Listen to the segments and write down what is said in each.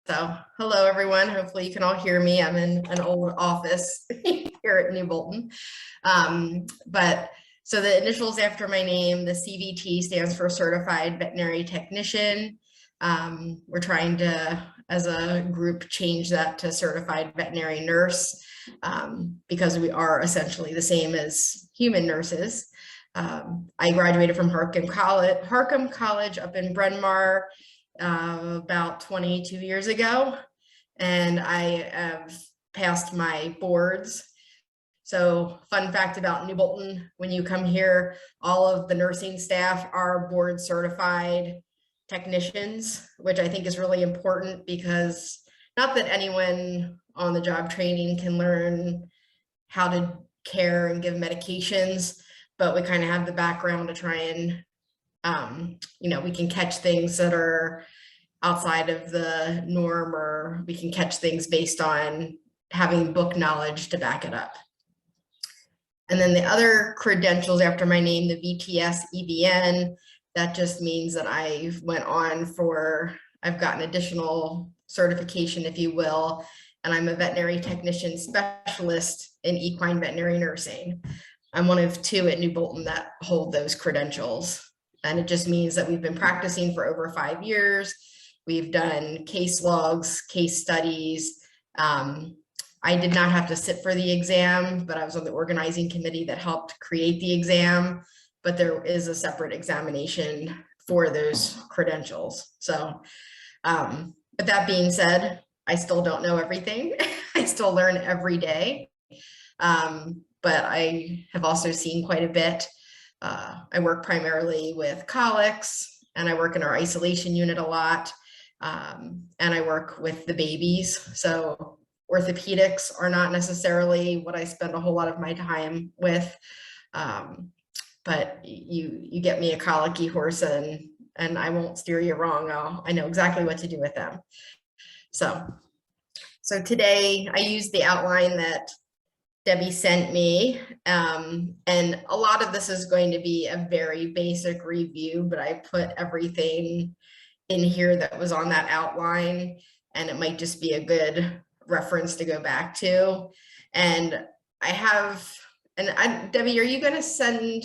So, hello everyone. Hopefully you can all hear me. I'm in an old office here at New Bolton. So the initials after my name, the CVT stands for Certified Veterinary Technician. We're trying to, as a group, change that to Certified Veterinary Nurse because we are essentially the same as human nurses. I graduated from Harcum College up in Bryn Mawr about 22 years ago, and I have passed my boards. So fun fact about New Bolton, when you come here, all of the nursing staff are board certified technicians, which I think is really important because not that anyone on the job training can learn how to care and give medications, but we kind of have the background to try and we can catch things that are outside of the norm, or we can catch things based on having book knowledge to back it up. And then the other credentials after my name, the VTS EVN, that just means that I've gotten additional certification, if you will, and I'm a veterinary technician specialist in equine veterinary nursing. I'm one of two at New Bolton that hold those credentials. And it just means that we've been practicing for over 5 years. We've done case logs, case studies. I did not have to sit for the exam, but I was on the organizing committee that helped create the exam. But there is a separate examination for those credentials. So, but that being said, I still don't know everything. I still learn every day. But I have also seen quite a bit. I work primarily with colics, and I work in our isolation unit a lot, and I work with the babies. So orthopedics are not necessarily what I spend a whole lot of my time with, but you get me a colicky horse and I won't steer you wrong. I know exactly what to do with them. So today I used the outline that Debbie sent me, and a lot of this is going to be a very basic review, but I put everything in here that was on that outline, and it might just be a good reference to go back to. And Debbie, are you going to send?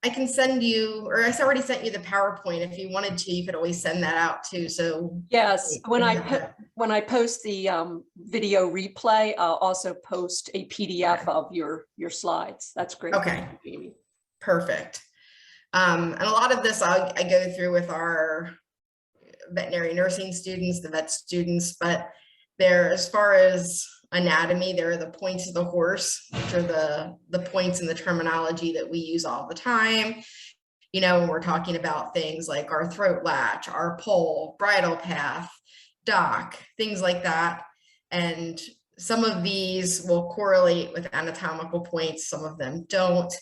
I can send you, or I already sent you the PowerPoint. If you wanted to, you could always send that out too. So yes, when I post the video replay, I'll also post a PDF of your slides. That's great. Okay, perfect. And a lot of this I go through with our veterinary nursing students, the vet students, but as far as anatomy, there are the points of the horse, which are the points in the terminology that we use all the time. You know, when we're talking about things like our throat latch, our pole, bridle path, dock, things like that. And some of these will correlate with anatomical points, some of them don't.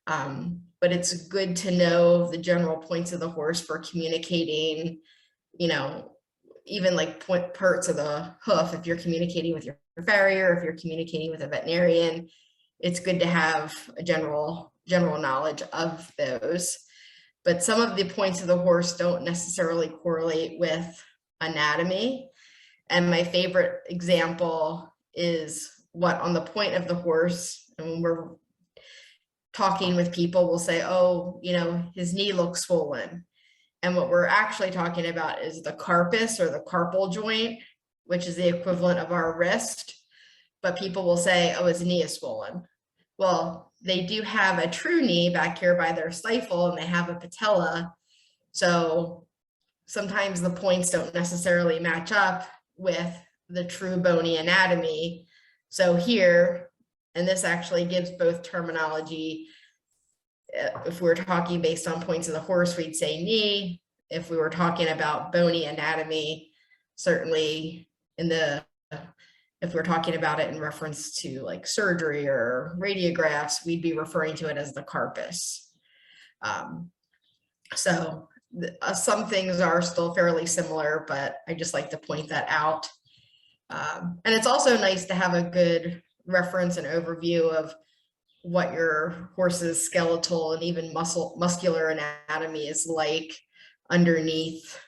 But it's good to know the general points of the horse for communicating, even like parts of the hoof. If you're communicating with your farrier, if you're communicating with a veterinarian, it's good to have a general knowledge of those. But some of the points of the horse don't necessarily correlate with anatomy. And my favorite example is what on the point of the horse, and when we're talking with people, we'll say, oh, his knee looks swollen. And what we're actually talking about is the carpus or the carpal joint, which is the equivalent of our wrist. But people will say, oh, his knee is swollen. Well, they do have a true knee back here by their stifle, and they have a patella. So sometimes the points don't necessarily match up with the true bony anatomy. So here, and this actually gives both terminology. If we're talking based on points of the horse, we'd say knee. If we were talking about bony anatomy, certainly if we're talking about it in reference to like surgery or radiographs, we'd be referring to it as the carpus. Some things are still fairly similar, but I just like to point that out. And it's also nice to have a good reference and overview of what your horse's skeletal and even muscular anatomy is like underneath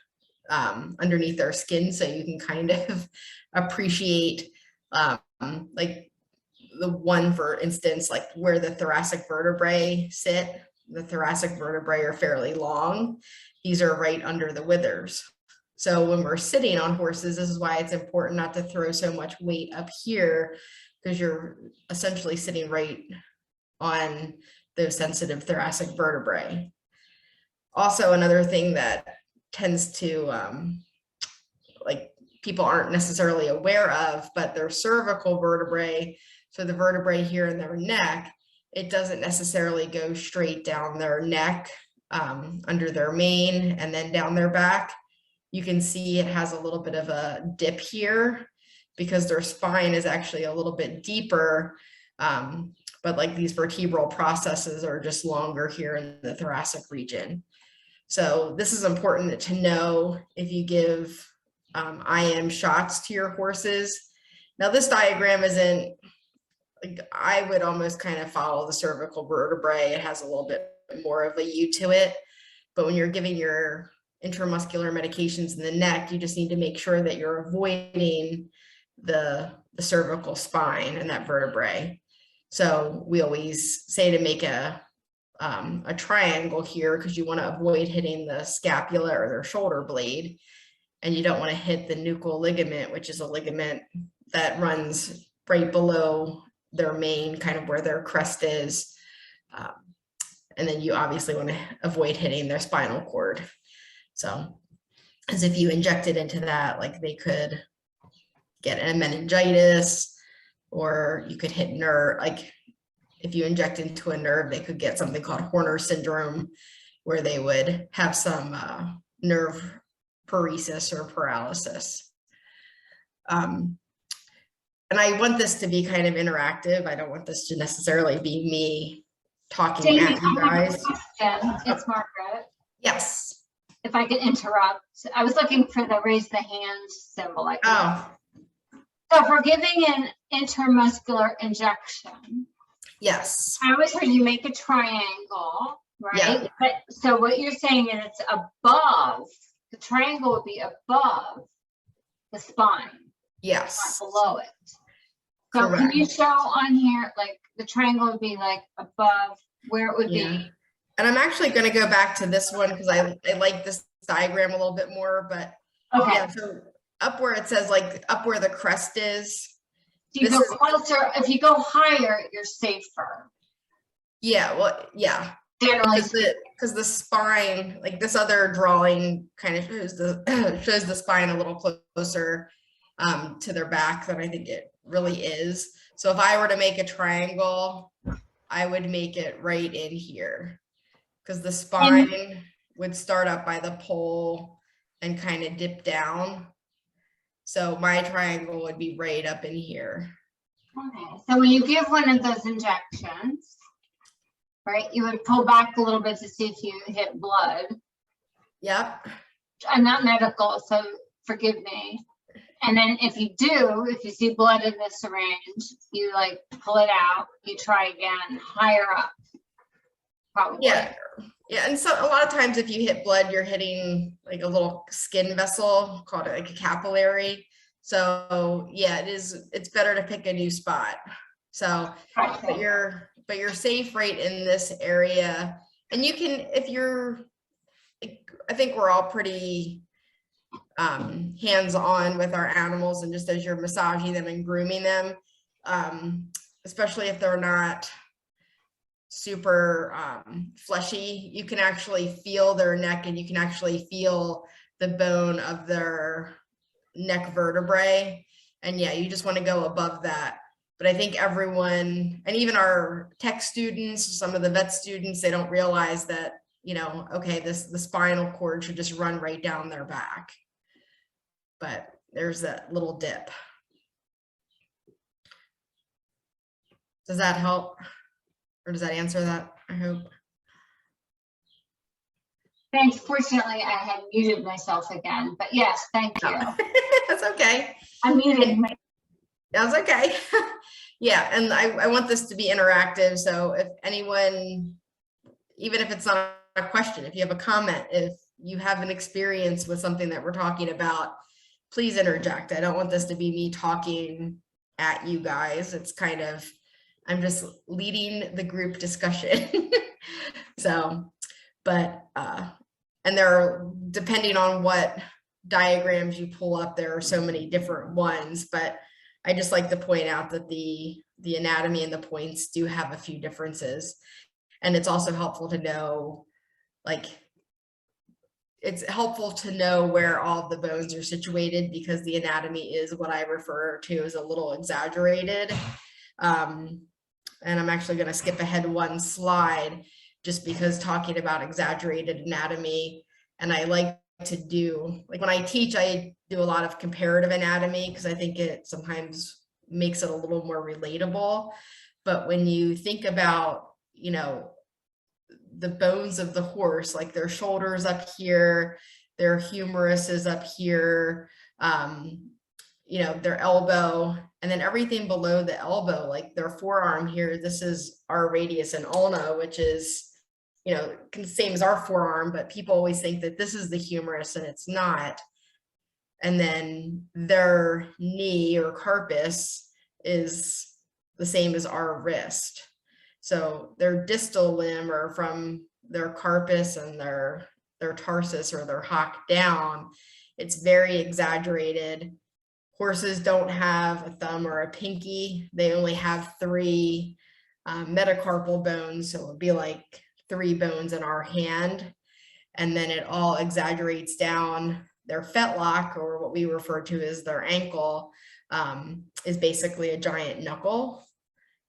underneath their skin, so you can kind of appreciate like the one, for instance, like where the thoracic vertebrae sit. The thoracic vertebrae are fairly long. These are right under the withers. So when we're sitting on horses, this is why it's important not to throw so much weight up here, because you're essentially sitting right on those sensitive thoracic vertebrae. Also, another thing that tends to like people aren't necessarily aware of, but their cervical vertebrae, so the vertebrae here in their neck, it doesn't necessarily go straight down their neck under their mane and then down their back. You can see it has a little bit of a dip here because their spine is actually a little bit deeper, but like these vertebral processes are just longer here in the thoracic region. So this is important to know if you give IM shots to your horses. Now this diagram isn't, like, I would almost kind of follow the cervical vertebrae. It has a little bit more of a U to it, but when you're giving your intramuscular medications in the neck, you just need to make sure that you're avoiding the cervical spine and that vertebrae. So we always say to make a triangle here, because you want to avoid hitting the scapula or their shoulder blade, and you don't want to hit the nuchal ligament, which is a ligament that runs right below their mane, kind of where their crest is. And then you obviously want to avoid hitting their spinal cord. So as if you injected into that, like they could get a meningitis, or you could hit nerve, like if you inject into a nerve, they could get something called Horner syndrome, where they would have some nerve paresis or paralysis. And I want this to be kind of interactive. I don't want this to necessarily be me talking Jamie, at you guys. It's Margaret. Yes. If I could interrupt, I was looking for the raise the hand symbol. Oh, So if we're giving an intramuscular injection, yes. I always heard you make a triangle, right? Yeah. But so what you're saying is it's above, the triangle would be above the spine, Yes. not below it. So Correct. can you show on here, like the triangle would be like above where it would Yeah. be? And I'm actually going to go back to this one because I like this diagram a little bit more, but Okay. yeah, so up where it says like up where the crest is. So you This go is- closer, if you go higher, you're safer. Yeah, well, yeah. Generally, Because the spine, like this other drawing kind of shows the spine a little closer to their back than I think it really is. So if I were to make a triangle, I would make it right in here, because the spine would start up by the pole and kind of dip down. So my triangle would be right up in here. okay. So when you give one of those injections, right, you would pull back a little bit to see if you hit blood. Yep. I'm not medical, so forgive me. And then if you do, if you see blood in the syringe, you like pull it out, you try again higher up. Probably. Yeah. Yeah. And so a lot of times if you hit blood, you're hitting like a little skin vessel called like a capillary. So yeah, it's better to pick a new spot. So, but you're safe right in this area. And you can, if you're, I think we're all pretty hands-on with our animals, and just as you're massaging them and grooming them, especially if they're not super fleshy, you can actually feel their neck, and you can actually feel the bone of their neck vertebrae. And yeah, you just want to go above that. But I think everyone, and even our tech students, some of the vet students, they don't realize that, you know, okay, the spinal cord should just run right down their back. But there's that little dip. Does that help? Or does that answer that? I hope. Thanks. Fortunately, I had muted myself again, but yes, thank you. That's okay. I muted my. That's okay. Yeah, and I want this to be interactive. So if anyone, even if it's not a question, if you have a comment, if you have an experience with something that we're talking about, please interject. I don't want this to be me talking at you guys. It's kind of, I'm just leading the group discussion. So, but, and there are, depending on what diagrams you pull up, there are so many different ones, but I just like to point out that the anatomy and the points do have a few differences. And it's also helpful to know, like, it's helpful to know where all the bones are situated, because the anatomy is what I refer to as a little exaggerated. And I'm actually going to skip ahead one slide, just because talking about exaggerated anatomy, and I like to do, like when I teach, I do a lot of comparative anatomy because I think it sometimes makes it a little more relatable. But when you think about, you know, the bones of the horse, like their shoulders up here, their humerus is up here, you know, their elbow, and then everything below the elbow, like their forearm here, this is our radius and ulna, which is, you know, same as our forearm, but people always think that this is the humerus and it's not. And then their knee or carpus is the same as our wrist. So their distal limb, or from their carpus and their tarsus or their hock down, it's very exaggerated. Horses don't have a thumb or a pinky. They only have 3 metacarpal bones. So it would be like 3 bones in our hand. And then it all exaggerates down. Their fetlock, or what we refer to as their ankle, is basically a giant knuckle,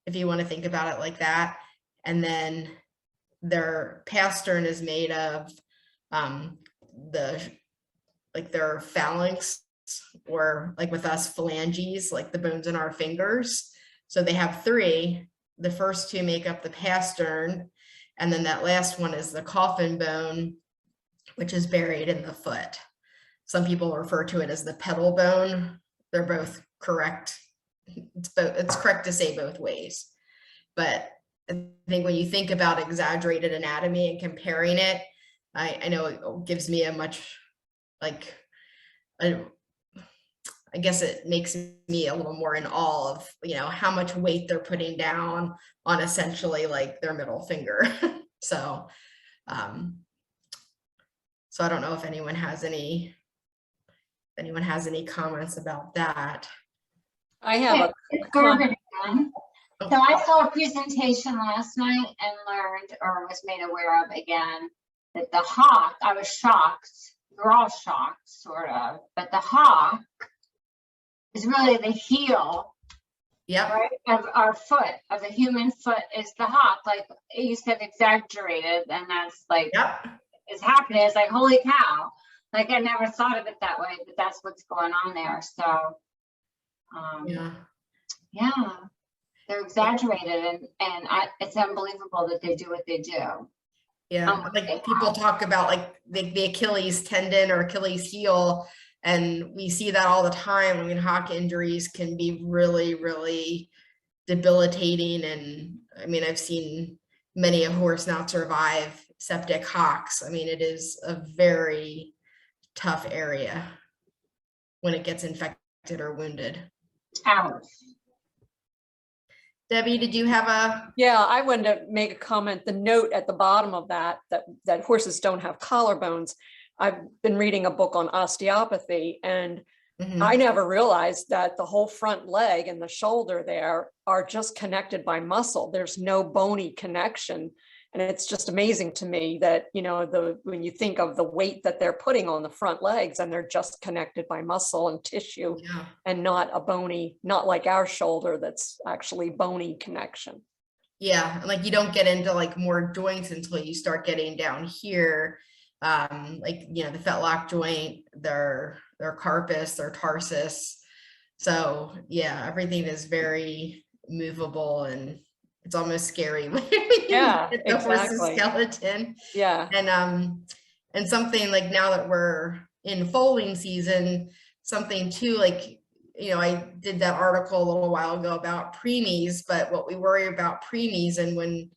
if you want to think about it like that. And then their pastern is made of their phalanx, or like with us, phalanges, like the bones in our fingers. So they have 3. The first 2 make up the pastern, and then that last one is the coffin bone, which is buried in the foot. Some people refer to it as the pedal bone. They're both correct. It's correct to say both ways. But I think when you think about exaggerated anatomy and comparing it, I know it gives me a much, like, I guess it makes me a little more in awe of, you know, how much weight they're putting down on essentially like their middle finger. So, so I don't know if anyone has any comments about that. I have a It's Corbin again. So I saw a presentation last night and learned, or was made aware of again, that the hock, I was shocked, we're all shocked sort of, but the hock is really the heel, Yep. right, of our foot, of the human foot is the hock. Like you said, exaggerated, and that's like, Yep. is happening. It's like, holy cow. Like I never thought of it that way, but that's what's going on there. So yeah, they're exaggerated, and it's unbelievable that they do what they do. Yeah, like people talk about like the Achilles tendon or Achilles heel, and we see that all the time. I mean, hock injuries can be really, really debilitating. And I mean, I've seen many a horse not survive septic hocks. I mean, it is a very tough area when it gets infected or wounded. Ouch. Debbie, did you have a? Yeah, I wanted to make a comment. The note at the bottom of that horses don't have collarbones. I've been reading a book on osteopathy, and I never realized that the whole front leg and the shoulder there are just connected by muscle. There's no bony connection. And it's just amazing to me that, you know, when you think of the weight that they're putting on the front legs, and they're just connected by muscle and tissue, and not a bony, not like our shoulder that's actually bony connection. Yeah, like you don't get into like more joints until you start getting down here, like, you know, the fetlock joint, their carpus, their tarsus. So yeah, everything is very movable, and it's almost scary when you get the horse's skeleton. Yeah. And something like, now that we're in foaling season, something too, like, you know, I did that article a little while ago about preemies, but what we worry about preemies, and when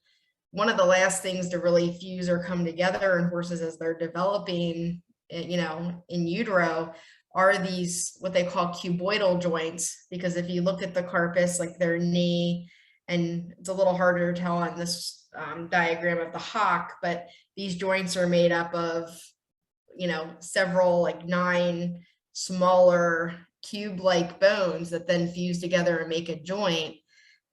one of the last things to really fuse or come together in horses as they're developing, you know, in utero, are these what they call cuboidal joints. Because if you look at the carpus, like their knee, and it's a little harder to tell on this diagram of the hock, but these joints are made up of, you know, several, like 9 smaller cube-like bones that then fuse together and make a joint.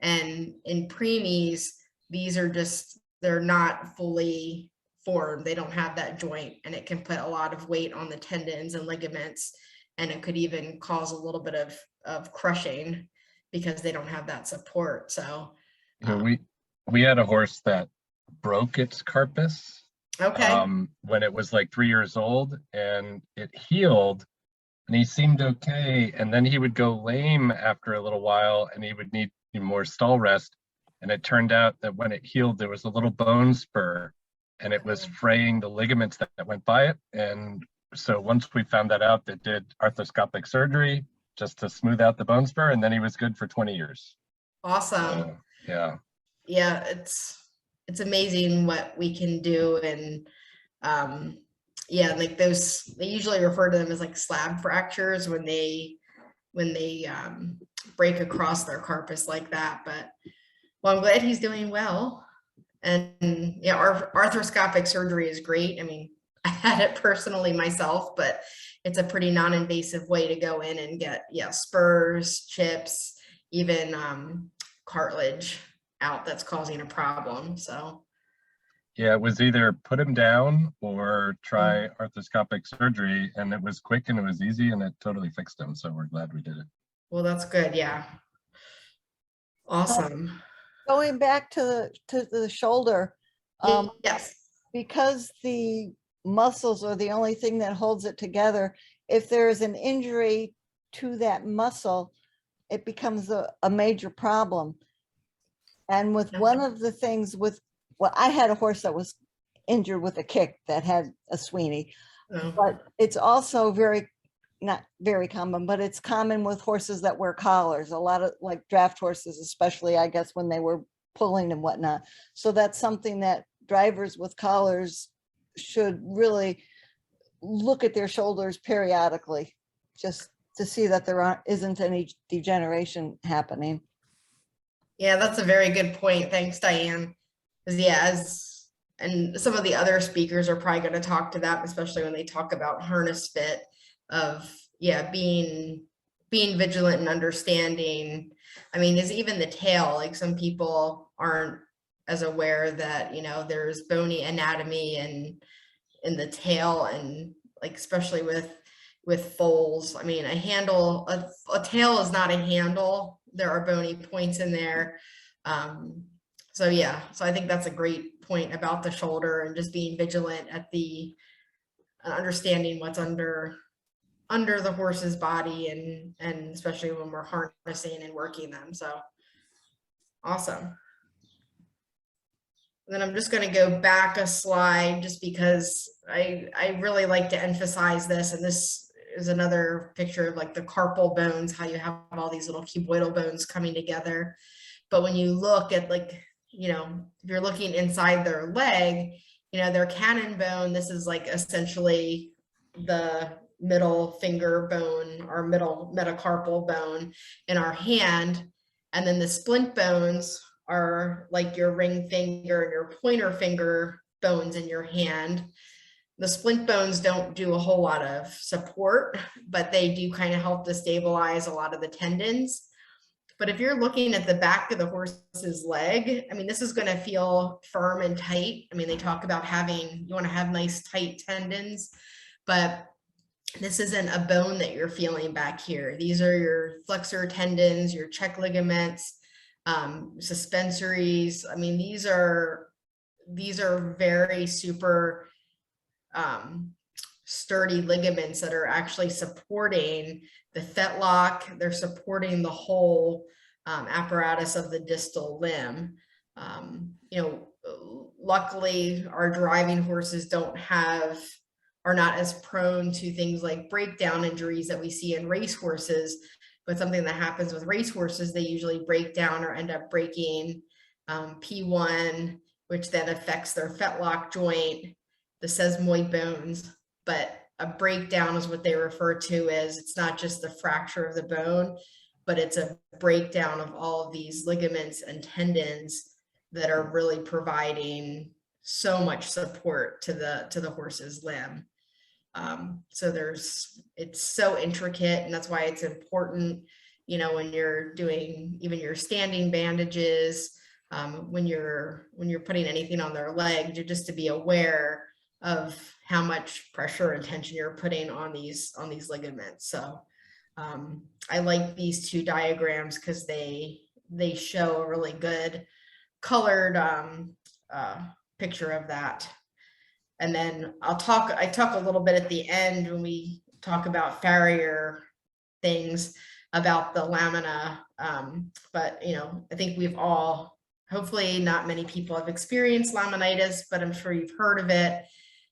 And in preemies, these are just, they're not fully formed. They don't have that joint, and it can put a lot of weight on the tendons and ligaments, and it could even cause a little bit of crushing because they don't have that support. So we had a horse that broke its carpus okay. when it was like 3 years old, and it healed and he seemed okay, and then he would go lame after a little while and he would need more stall rest. And it turned out that when it healed, there was a little bone spur and it was fraying the ligaments that went by it. And so once we found that out, they did arthroscopic surgery just to smooth out the bone spur, and then he was good for 20 years. Awesome. Yeah. Yeah, it's amazing what we can do. And yeah, like those, they usually refer to them as like slab fractures when they break across their carpus like that. But well, I'm glad he's doing well. And yeah, our arthroscopic surgery is great. I mean, I had it personally myself, but it's a pretty non-invasive way to go in and get, yeah, spurs, chips, even cartilage out that's causing a problem. So yeah, it was either put him down or try arthroscopic surgery, and it was quick and it was easy and it totally fixed him. So we're glad we did it. well, that's good. Yeah, awesome. Going back to the shoulder, Yes. because the muscles are the only thing that holds it together, if there's an injury to that muscle, it becomes a major problem. And with one of the things with, well, I had a horse that was injured with a kick that had a Sweeney, but it's also not very common, but it's common with horses that wear collars, a lot of like draft horses, especially, I guess, when they were pulling and whatnot. So that's something that drivers with collars should really look at their shoulders periodically, just to see that there isn't any degeneration happening. Yeah, that's a very good point. Thanks, Diane. Yeah, and some of the other speakers are probably going to talk to that, especially when they talk about harness fit, of, yeah, being vigilant and understanding. I mean, is even the tail, like some people aren't as aware that, you know, there's bony anatomy in the tail, and like, especially with foals. I mean, a tail is not a handle. There are bony points in there. So yeah, so I think that's a great point about the shoulder, and just being vigilant at understanding what's under the horse's body, and especially when we're harnessing and working them. So awesome. And then I'm just going to go back a slide just because I really like to emphasize this. And this is another picture of like the carpal bones, how you have all these little cuboidal bones coming together. But when you look at, like, you know, if you're looking inside their leg, you know, their cannon bone, this is like essentially the middle finger bone, or middle metacarpal bone in our hand. And then the splint bones are like your ring finger and your pointer finger bones in your hand. The splint bones don't do a whole lot of support, but they do kind of help to stabilize a lot of the tendons. But if you're looking at the back of the horse's leg, I mean, this is going to feel firm and tight. I mean, they talk about you want to have nice tight tendons, but this isn't a bone that you're feeling back here. These are your flexor tendons, your check ligaments, suspensories. I mean, these are very super sturdy ligaments that are actually supporting the fetlock. They're supporting the whole apparatus of the distal limb. You know, luckily our driving horses are not as prone to things like breakdown injuries that we see in race horses. But something that happens with race horses, they usually break down or end up breaking P1 which then affects their fetlock joint, the sesamoid bones. But a breakdown is what they refer to as, it's not just the fracture of the bone, but it's a breakdown of all of these ligaments and tendons that are really providing so much support to the horse's limb. So it's so intricate, and that's why it's important, you know, when you're doing even your standing bandages, when you're putting anything on their leg, just to be aware of how much pressure and tension you're putting on these ligaments. So I like these two diagrams because they show a really good colored picture of that. And then I talk a little bit at the end when we talk about farrier things about the lamina. But you know, I think we've all, hopefully not many people have experienced laminitis, but I'm sure you've heard of it.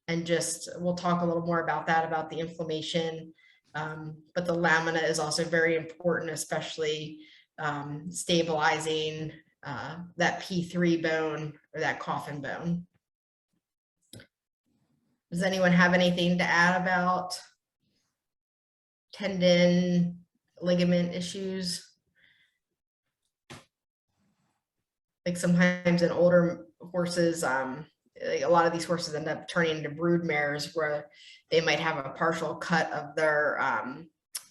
And just, we'll talk a little more about that, about the inflammation. But the lamina is also very important, especially stabilizing that P3 bone or that coffin bone. Does anyone have anything to add about tendon, ligament issues? Like sometimes in older horses, like a lot of these horses end up turning into brood mares where they might have a partial cut of their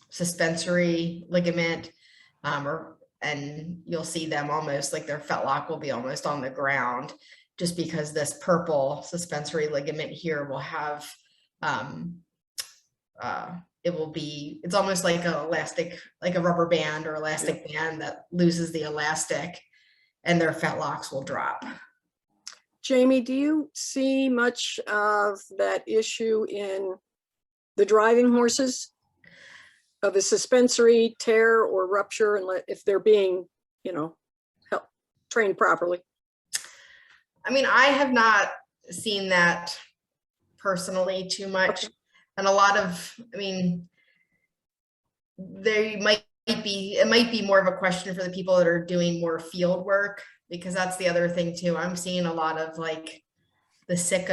suspensory ligament, and you'll see them almost like their fetlock will be almost on the ground, just because this purple suspensory ligament here will have, it's almost like an elastic, like a rubber band or elastic band that loses the elastic, and their fetlocks will drop. Jamie, do you see much of that issue in the driving horses of a suspensory tear or rupture, and if they're being, you know, trained properly? I mean, I have not seen that personally too much. Okay. And a lot of, I mean, it might be more of a question for the people that are doing more field work, because that's the other thing too. I'm seeing a lot of like the sick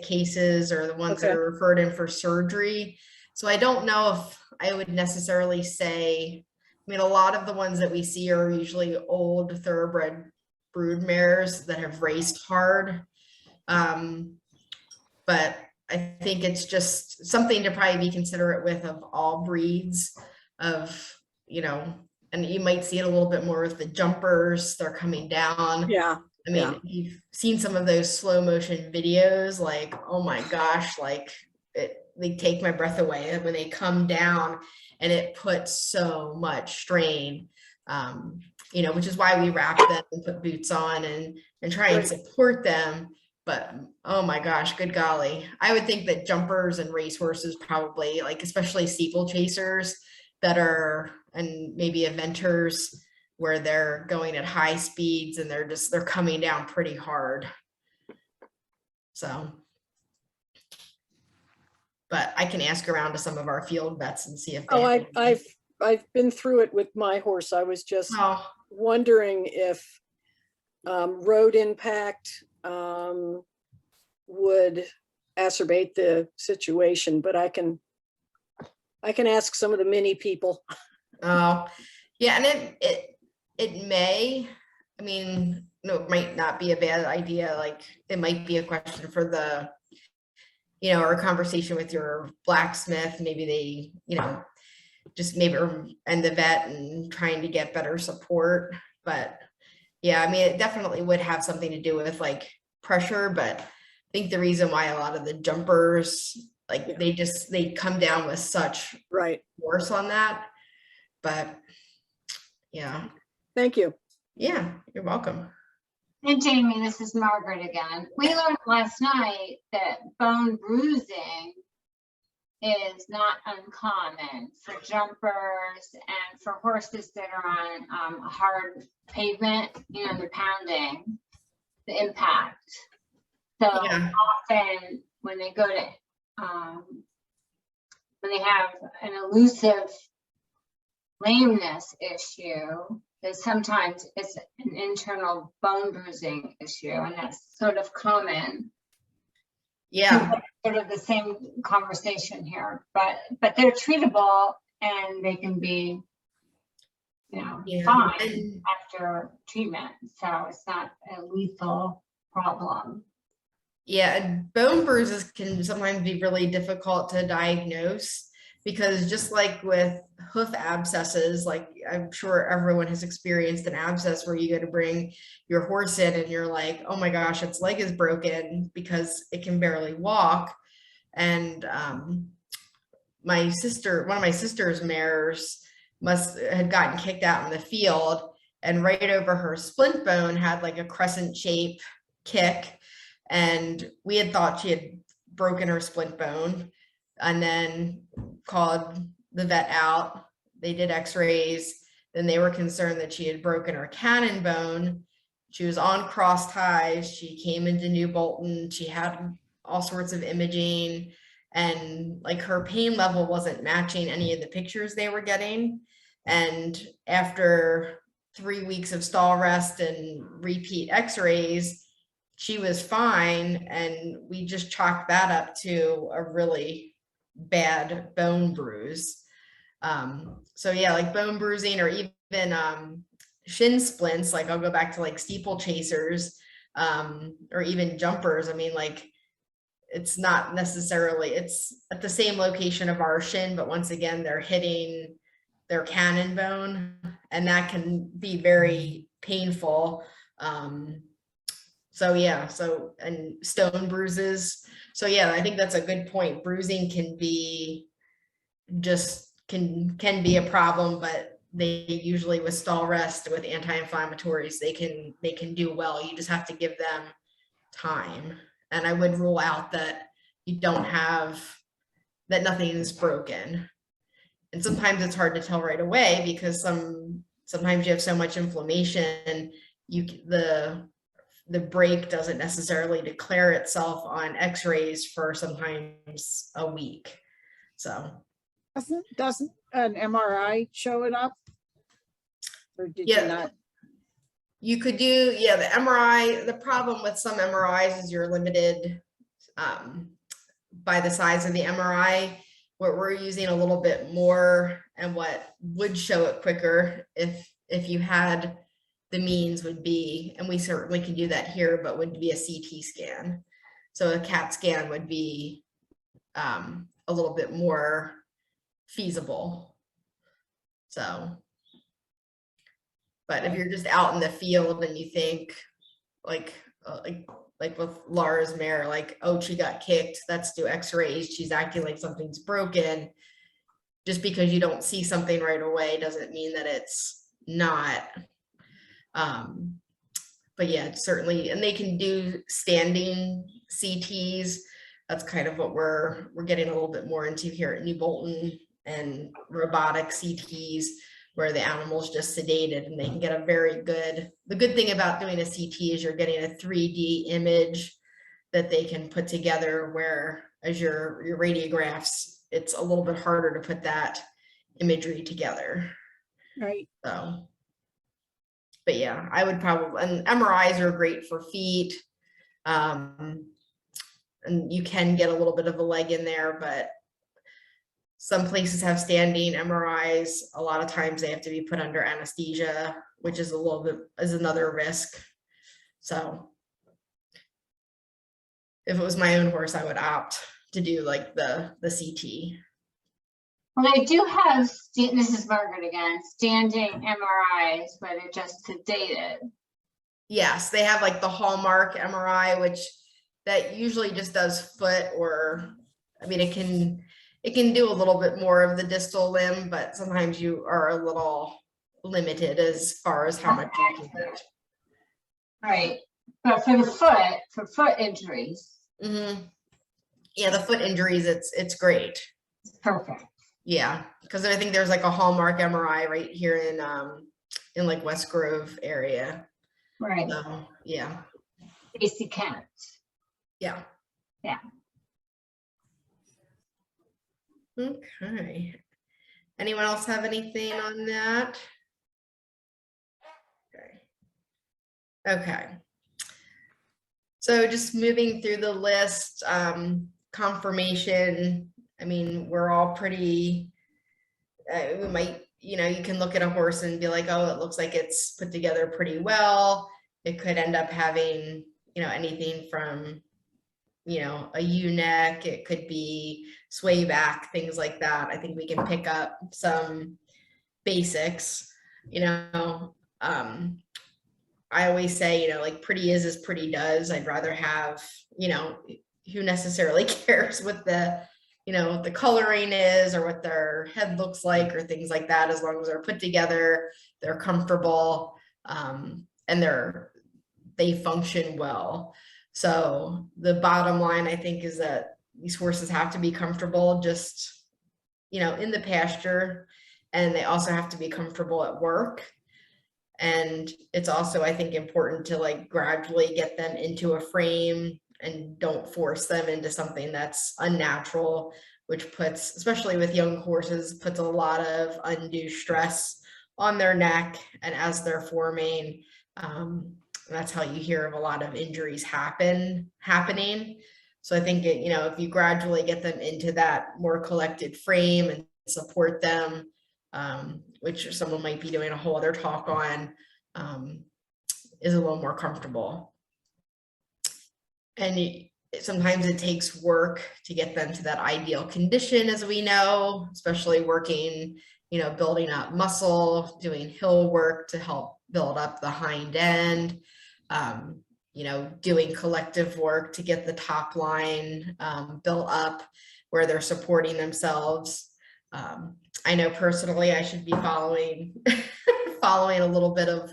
cases, or the ones that are referred in for surgery. So I don't know if I would necessarily say, I mean, a lot of the ones that we see are usually old thoroughbred brood mares that have raced hard. But I think it's just something to probably be considerate with of all breeds of, you know, and you might see it a little bit more with the jumpers. They're coming down. Yeah. I mean, you've seen some of those slow motion videos, like, oh my gosh, like they take my breath away when they come down, and it puts so much strain. You know, which is why we wrap them and put boots on and try and support them. But oh my gosh, good golly. I would think that jumpers and racehorses probably, like especially steeplechasers that are, and maybe eventers where they're going at high speeds and they're coming down pretty hard. So, but I can ask around to some of our field vets and see if they I've been through it with my horse. I was just wondering if road impact would exacerbate the situation, but I can ask some of the mini people. Oh, yeah, and it may, I mean, no, it might not be a bad idea. Like it might be a question for the, you know, or a conversation with your blacksmith. Maybe they, you know, just maybe, and the vet, and trying to get better support. But yeah, I mean, it definitely would have something to do with like pressure, but I think the reason why a lot of the jumpers, like they come down with such force on that. But yeah. Thank you. Yeah, you're welcome. And Jamie, this is Margaret again. We learned last night that bone bruising is not uncommon for jumpers and for horses that are on a hard pavement, you know, the pounding, the impact. So often when they go to, when they have an elusive lameness issue is sometimes it's an internal bone bruising issue, and that's sort of common. Yeah, Sort of the same conversation here, but they're treatable and they can be, Yeah, fine and- after treatment. So it's not a lethal problem. yeah, and bone bruises can sometimes be really difficult to diagnose because just like with hoof abscesses, like I'm sure everyone has experienced an abscess where you go to bring your horse in and you're like, oh my gosh, its leg is broken because it can barely walk. And one of my sister's mares had gotten kicked out in the field, and right over her splint bone had like a crescent shape kick. And we had thought she had broken her splint bone, and then called the vet out. They did x-rays. Then they were concerned that she had broken her cannon bone. She was on cross ties. She came into New Bolton. She had all sorts of imaging, and like her pain level wasn't matching any of the pictures they were getting. And after 3 weeks of stall rest and repeat x-rays, she was fine, and we just chalked that up to a really bad bone bruise. So yeah, like bone bruising or even shin splints, like I'll go back to like steeplechasers or even jumpers. I mean, like it's not necessarily, it's at the same location of our shin, but once again, they're hitting their cannon bone, and that can be very painful. So yeah, and stone bruises. So yeah, I think that's a good point. Bruising can be can be a problem, but they usually with stall rest, with anti-inflammatories, they can do well. You just have to give them time. And I would rule out that you don't have, that nothing is broken. And sometimes it's hard to tell right away because sometimes you have so much inflammation, the break doesn't necessarily declare itself on x-rays for sometimes a week. So doesn't an MRI show it up? Or did you not? You could do, yeah, the MRI. The problem with some MRIs is you're limited by the size of the MRI. What we're using a little bit more, and what would show it quicker if you had the means would be, and we certainly can do that here, but would be a CT scan. So a CAT scan would be a little bit more feasible. So, but if you're just out in the field and you think like with Laura's mare, like, oh, she got kicked, let's do x-rays, she's acting like something's broken. Just because you don't see something right away doesn't mean that it's not. But yeah, it's certainly, and they can do standing CTs. That's kind of what we're getting a little bit more into here at New Bolton, and robotic CTs where the animal's just sedated and they can get a very good, the good thing about doing a CT is you're getting a 3D image that they can put together, where as your radiographs, it's a little bit harder to put that imagery together. Right. So, but yeah, I would probably, and MRIs are great for feet. And you can get a little bit of a leg in there, but some places have standing MRIs. A lot of times they have to be put under anesthesia, which is another risk. So if it was my own horse, I would opt to do like the CT. Well, they do have, this is Margaret again, standing MRIs, but they're just sedated. Yes, they have like the Hallmark MRI, which that usually just does foot, or, I mean, it can do a little bit more of the distal limb, but sometimes you are a little limited as far as how much you can do. Right, but for foot injuries. Mm-hmm. Yeah, the foot injuries, it's great. It's perfect. Yeah, because I think there's like a Hallmark MRI right here in like West Grove area. Right. Yeah. Stacy Kent. Yeah. Yeah. Okay. Anyone else have anything on that? Okay. So just moving through the list, conformation, I mean, we're all pretty, we might, you know, you can look at a horse and be like, oh, it looks like it's put together pretty well. It could end up having, you know, anything from, you know, a U-neck, it could be sway back, things like that. I think we can pick up some basics, you know. I always say, you know, like pretty is as pretty does. I'd rather have, you know, who necessarily cares what the, you know, what the coloring is or what their head looks like or things like that, as long as they're put together, they're comfortable, and they function well. So the bottom line, I think, is that these horses have to be comfortable just, you know, in the pasture, and they also have to be comfortable at work. And it's also, I think, important to like gradually get them into a frame and don't force them into something that's unnatural, which puts, especially with young horses, puts a lot of undue stress on their neck. And as they're forming, that's how you hear of a lot of injuries happening. So I think, you know, if you gradually get them into that more collected frame and support them, which someone might be doing a whole other talk on, is a little more comfortable. And sometimes it takes work to get them to that ideal condition, as we know, especially working, you know, building up muscle, doing hill work to help build up the hind end, you know, doing collective work to get the top line built up where they're supporting themselves. I know personally I should be following following a little bit of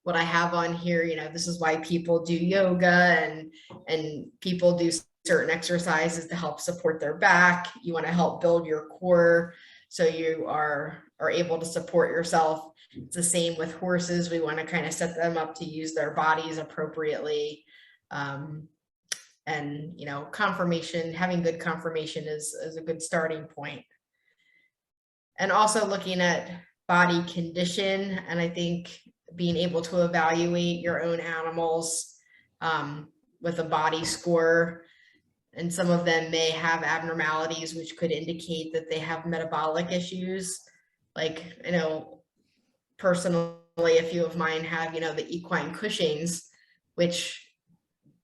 what I have on here. You know, this is why people do yoga and people do certain exercises to help support their back. You want to help build your core so you are able to support yourself. It's the same with horses. We want to kind of set them up to use their bodies appropriately. And, you know, conformation, having good conformation is a good starting point. And also looking at body condition, and I think being able to evaluate your own animals with a body score. And some of them may have abnormalities which could indicate that they have metabolic issues. Like, I know personally a few of mine have, you know, the equine Cushing's, which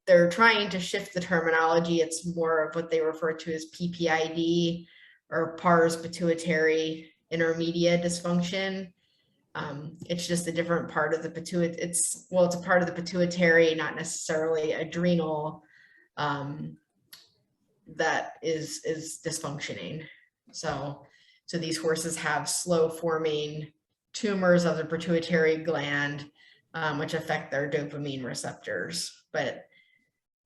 they're trying to shift the terminology. It's more of what they refer to as PPID, or pars pituitary intermedia dysfunction. It's just a different part of the pituitary. It's a part of the pituitary, not necessarily adrenal, that is dysfunctioning. So these horses have slow forming tumors of the pituitary gland, which affect their dopamine receptors. But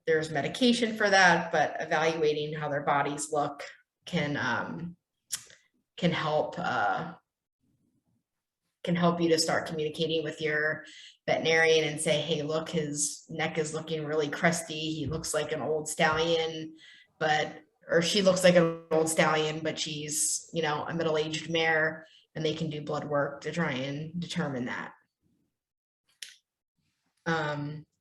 there's medication for that, but evaluating how their bodies look can help you to start communicating with your veterinarian and say, hey, look, his neck is looking really crusty. He looks like an old stallion, or she looks like an old stallion, but she's, you know, a middle-aged mare, and they can do blood work to try and determine that.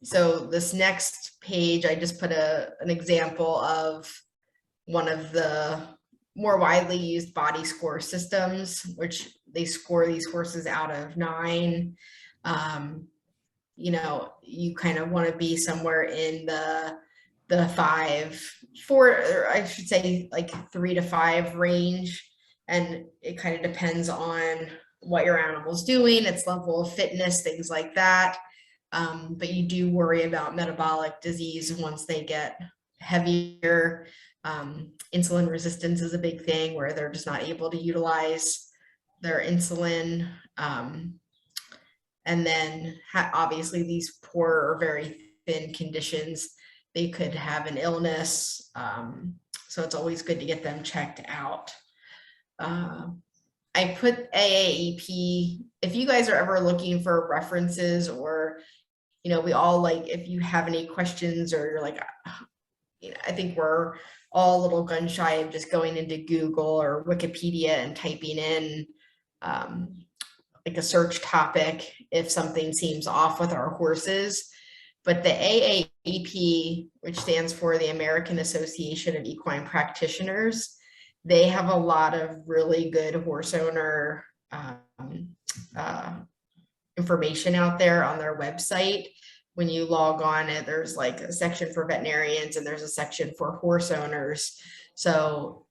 So this next page, I just put an example of one of the more widely used body score systems, which they score these horses out of 9. You know, you kind of want to be somewhere in the 5, 4, or I should say like 3 to 5 range. And it kind of depends on what your animal's doing, its level of fitness, things like that. But you do worry about metabolic disease once they get heavier. Insulin resistance is a big thing where they're just not able to utilize their insulin. And then obviously these poor or very thin conditions, they could have an illness. So it's always good to get them checked out. I put AAEP. If you guys are ever looking for references, or, you know, we all, like, if you have any questions, or you're like, you know, I think we're all a little gun shy of just going into Google or Wikipedia and typing in like a search topic if something seems off with our horses. But the AAEP, which stands for the American Association of Equine Practitioners, they have a lot of really good horse owner information out there on their website. When you log on it, there's like a section for veterinarians and there's a section for horse owners. So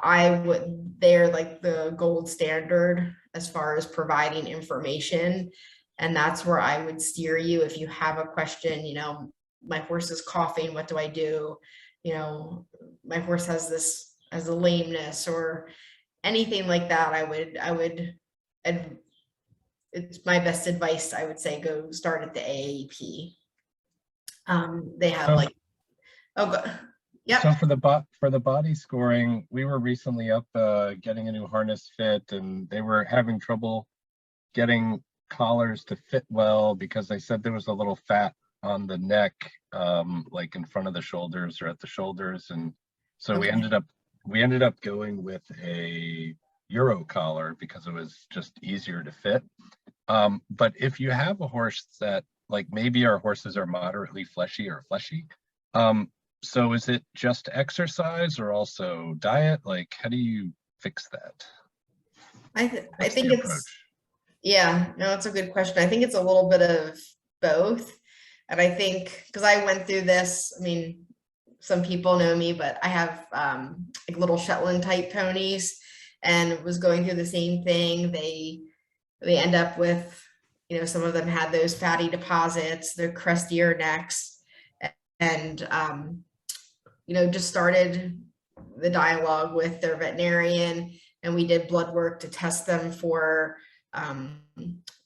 they're like the gold standard as far as providing information. And that's where I would steer you if you have a question, you know, my horse is coughing, what do I do? You know, my horse has a lameness or anything like that. It's my best advice. I would say go start at the AAEP. They have So for the body scoring, we were recently up getting a new harness fit, and they were having trouble getting collars to fit well because they said there was a little fat on the neck, like in front of the shoulders or at the shoulders, and so we ended up going with a Euro collar because it was just easier to fit. But if you have a horse that, like, maybe our horses are moderately fleshy, so is it just exercise or also diet? Like, how do you fix that? I think it's a good question. I think it's a little bit of both. And I think, because I went through this, I mean, some people know me, but I have like little Shetland type ponies and was going through the same thing. They end up with, you know, some of them had those fatty deposits, their crustier necks, and you know, just started the dialogue with their veterinarian, and we did blood work to test them for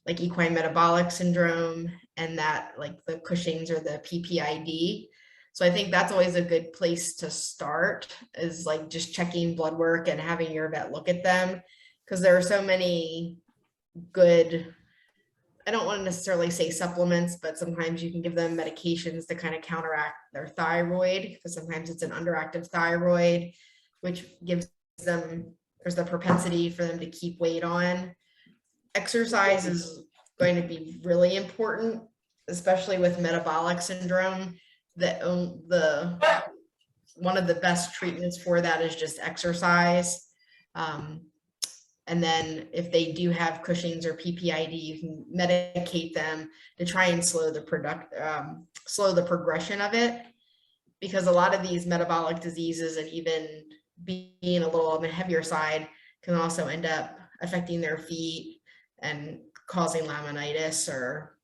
like equine metabolic syndrome and that, like the Cushing's or the PPID. So I think that's always a good place to start, is like just checking blood work and having your vet look at them, because there are so many good, I don't want to necessarily say supplements, but sometimes you can give them medications to kind of counteract their thyroid, because sometimes it's an underactive thyroid, which gives them, there's the propensity for them to keep weight on. Exercise is going to be really important, especially with metabolic syndrome. One of the best treatments for that is just exercise. And then if they do have Cushing's or PPID, you can medicate them to try and slow the progression of it, because a lot of these metabolic diseases, and even being a little on the heavier side, can also end up affecting their feet and causing laminitis. Or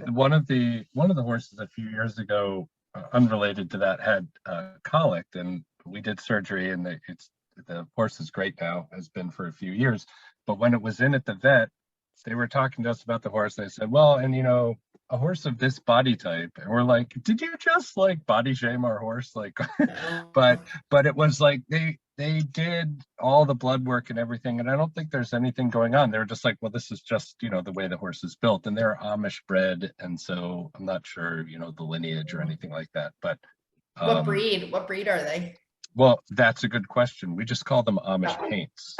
one of the horses a few years ago, unrelated to that, had colic, and we did surgery, and the horse is great now, has been for a few years. But when it was in at the vet, they were talking to us about the horse. They said, well, and you know, a horse of this body type, and we're like, did you just like body shame our horse? Like, but it was like they did all the blood work and everything, and I don't think there's anything going on. They're just like, well, this is just, you know, the way the horse is built, and they're Amish bred, and so I'm not sure, you know, the lineage or anything like that. But what breed are they? Well, that's a good question. We just call them Amish paints.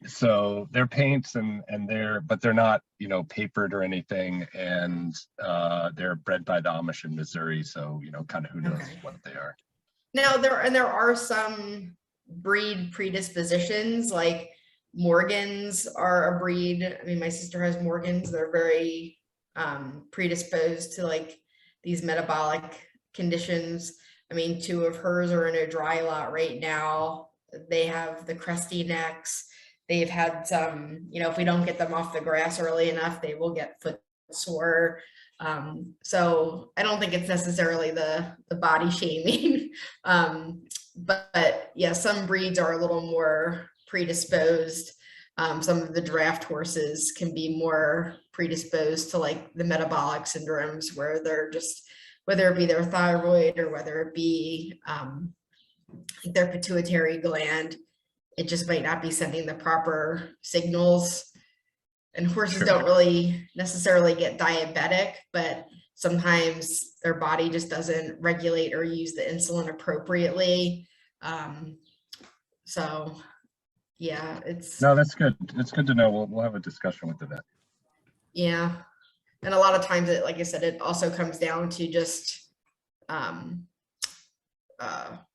So they're paints, and they're not, you know, papered or anything, and they're bred by the Amish in Missouri, so, you know, kind of who knows what they are. Now there are some breed predispositions, like Morgans are a breed. I mean, my sister has Morgans. They're very predisposed to like these metabolic conditions. I mean, 2 of hers are in a dry lot right now. They have the crusty necks. They've had some, you know, if we don't get them off the grass early enough, they will get foot sore. So I don't think it's necessarily the body shaming. But yeah, some breeds are a little more predisposed. Some of the draft horses can be more predisposed to like the metabolic syndromes, where they're just, whether it be their thyroid or whether it be their pituitary gland, it just might not be sending the proper signals. And horses don't really necessarily get diabetic, but sometimes their body just doesn't regulate or use the insulin appropriately. So yeah, it's, No, that's good. It's good to know. We'll have a discussion with the vet. yeah. And a lot of times it, like I said, it also comes down to just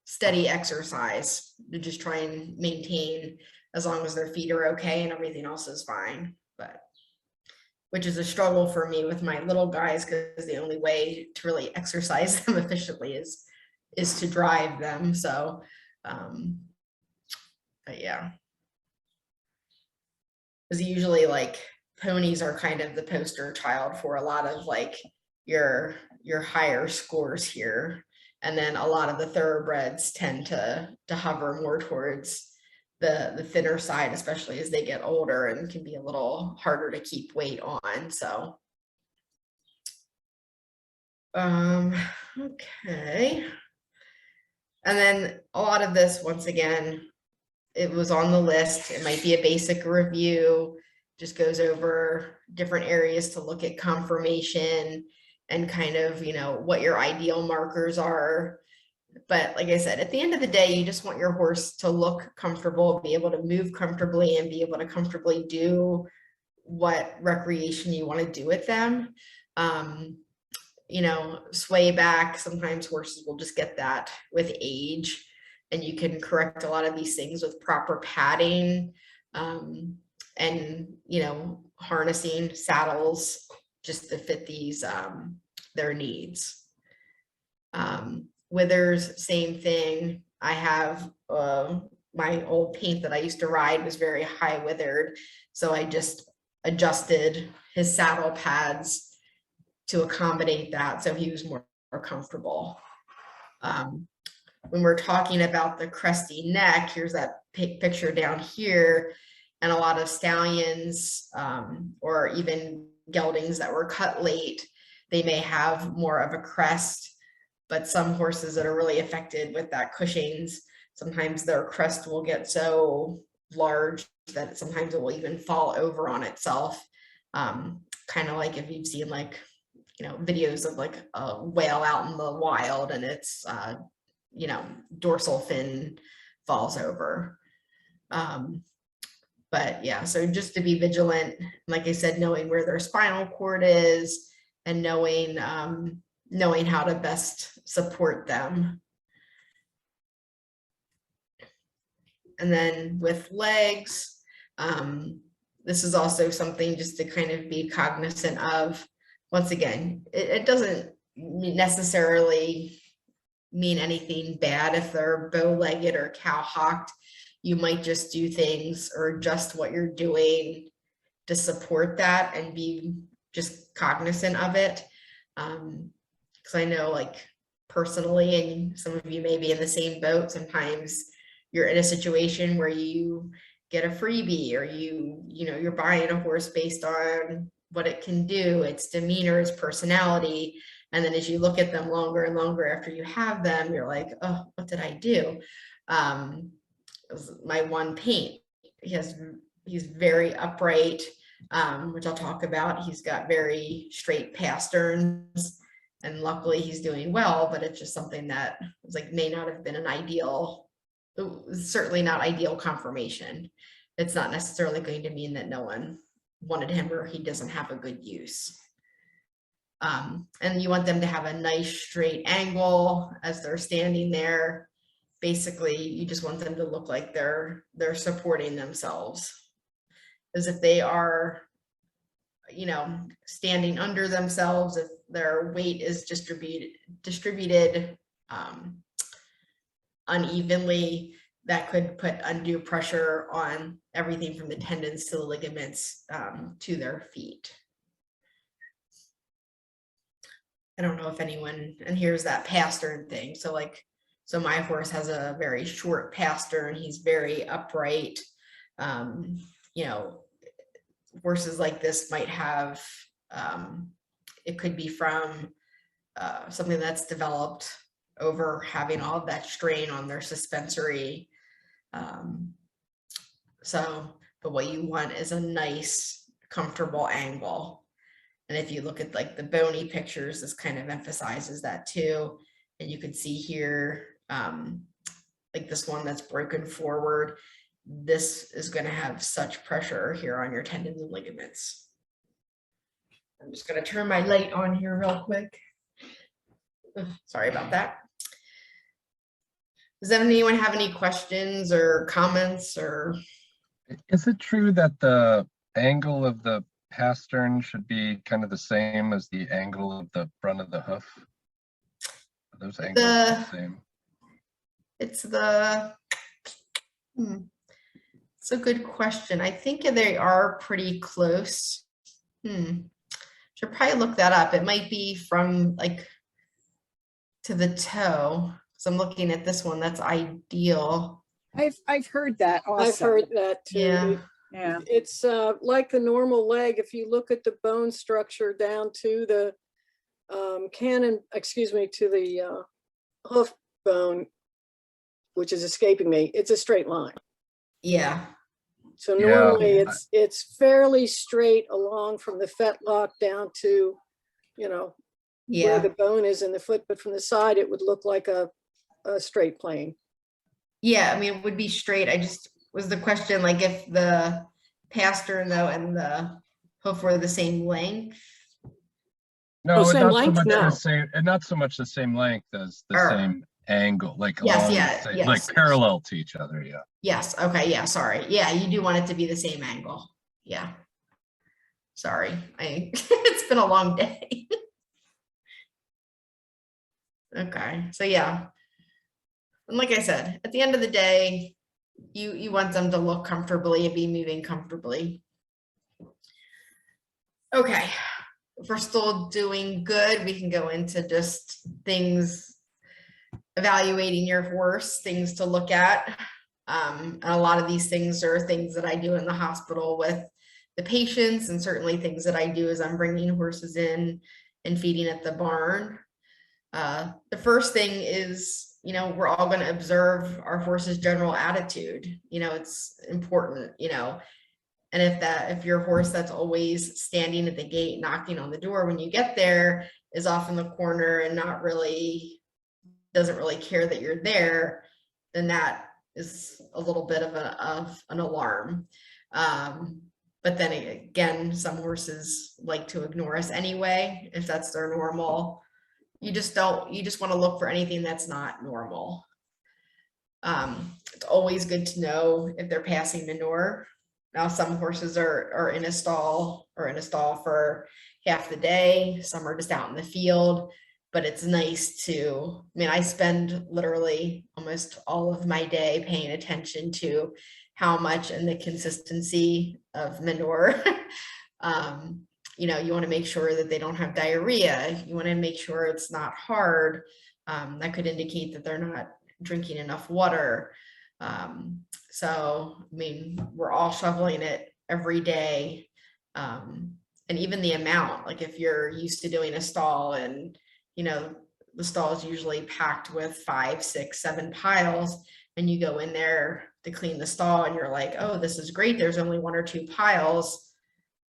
steady exercise to just try and maintain, as long as their feet are okay and everything else is fine. But which is a struggle for me with my little guys, because the only way to really exercise them efficiently is to drive them. So but yeah, because usually like ponies are kind of the poster child for a lot of like your higher scores here. And then a lot of the thoroughbreds tend to hover more towards the thinner side, especially as they get older, and can be a little harder to keep weight on. So okay. And then a lot of this, once again, it was on the list. It might be a basic review, just goes over different areas to look at conformation and kind of, you know, what your ideal markers are. But like I said, at the end of the day, you just want your horse to look comfortable, be able to move comfortably, and be able to comfortably do what recreation you want to do with them. You know, sway back, sometimes horses will just get that with age, and you can correct a lot of these things with proper padding, and, you know, harnessing saddles just to fit these their needs. Withers, same thing. I have my old paint that I used to ride was very high withered, so I just adjusted his saddle pads to accommodate that, so he was more comfortable. When we're talking about the crusty neck, here's that picture down here, and a lot of stallions or even geldings that were cut late, they may have more of a crest. But some horses that are really affected with that Cushing's, sometimes their crest will get so large that sometimes it will even fall over on itself. Kind of like if you've seen, like, you know, videos of like a whale out in the wild, and it's you know, dorsal fin falls over. But yeah, so just to be vigilant, like I said, knowing where their spinal cord is, and knowing knowing how to best support them. And then with legs, this is also something just to kind of be cognizant of. Once again, it doesn't necessarily mean anything bad if they're bow-legged or cow-hocked. You might just do things or adjust what you're doing to support that and be just cognizant of it. Because I know, like, personally, and some of you may be in the same boat, sometimes you're in a situation where you get a freebie, or you know, you're buying a horse based on what it can do, its demeanor, its personality. And then as you look at them longer and longer after you have them, you're like, oh, what did I do? My one paint, he's very upright, which I'll talk about. He's got very straight pasterns, and luckily he's doing well, but it's just something that was like, may not have been an ideal, certainly not ideal conformation. It's not necessarily going to mean that no one wanted him or he doesn't have a good use. And you want them to have a nice straight angle as they're standing there. Basically, you just want them to look like they're supporting themselves. Because if they are, you know, standing under themselves, if their weight is distributed unevenly, that could put undue pressure on everything from the tendons to the ligaments to their feet. I don't know if anyone, and here's that pastern thing. So like, so my horse has a very short pastern. He's very upright. You know, horses like this might have, it could be from something that's developed over having all of that strain on their suspensory. But what you want is a nice, comfortable angle. And if you look at like the bony pictures, this kind of emphasizes that too. And you can see here, like this one that's broken forward. this is going to have such pressure here on your tendons and ligaments. I'm just going to turn my light on here real quick. Ugh, sorry about that. Does anyone have any questions or comments or? Is it true that the angle of the pastern should be kind of the same as the angle of the front of the hoof? Are those angles the same? It's the, it's a good question. I think they are pretty close. Should probably look that up. It might be from like to the toe. So I'm looking at this one. That's ideal. I've heard that also. I've heard that too. Yeah. Yeah. It's like the normal leg. If you look at the bone structure down to the to the hoof bone, which is escaping me, it's a straight line. Yeah. So Yeah. normally it's fairly straight along from the fetlock down to, you know, where Yeah. the bone is in the foot, but from the side it would look like a straight plane. Yeah. I mean, it would be straight. I just was the question, like if the pastern though and the hoof were the same length. No, same not so length? much No. the same, and not so much the same length as the same angle, like Yes, along yeah, the same, yes. like parallel to each other. Yeah. Yes. Okay. Yeah. Sorry. Yeah. You do want it to be the same angle. Yeah. Sorry. It's been a long day. Okay. So yeah. And like I said, at the end of the day, you want them to look comfortably and be moving comfortably. Okay. If we're still doing good, we can go into just things, evaluating your horse, things to look at. And a lot of these things are things that I do in the hospital with the patients, and certainly things that I do as I'm bringing horses in and feeding at the barn. The first thing is, you know, we're all going to observe our horse's general attitude. You know, it's important, you know, and if your horse that's always standing at the gate, knocking on the door when you get there, is off in the corner and doesn't really care that you're there, then that is a little bit of an alarm. But then again, some horses like to ignore us anyway, if that's their normal. You just want to look for anything that's not normal. It's always good to know if they're passing manure. Now, some horses are in a stall for half the day. Some are just out in the field, but it's nice to, I mean, I spend literally almost all of my day paying attention to how much and the consistency of manure. You know, you want to make sure that they don't have diarrhea. You want to make sure it's not hard. That could indicate that they're not drinking enough water. So, I mean, we're all shoveling it every day. And even the amount, like if you're used to doing a stall and, you know, the stall is usually packed with 5, 6, 7 piles, and you go in there to clean the stall and you're like, oh, this is great. There's only 1 or 2 piles,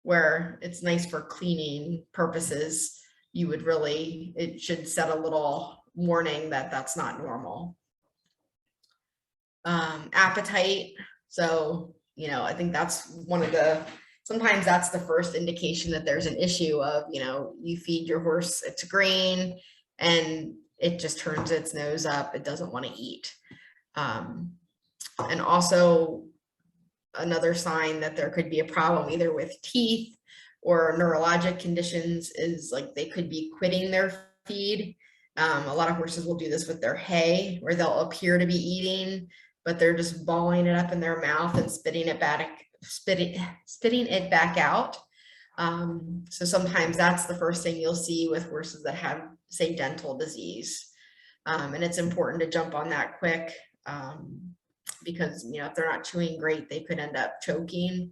where it's nice for cleaning purposes. It should set a little warning that that's not normal. Appetite. So, you know, I think that's sometimes that's the first indication that there's an issue of, you know, you feed your horse its grain and it just turns its nose up. It doesn't want to eat. And also another sign that there could be a problem either with teeth or neurologic conditions is like they could be quitting their feed. A lot of horses will do this with their hay, where they'll appear to be eating, but they're just balling it up in their mouth and spitting it back out. So sometimes that's the first thing you'll see with horses that have, say, dental disease. And it's important to jump on that quick, because, you know, if they're not chewing great, they could end up choking.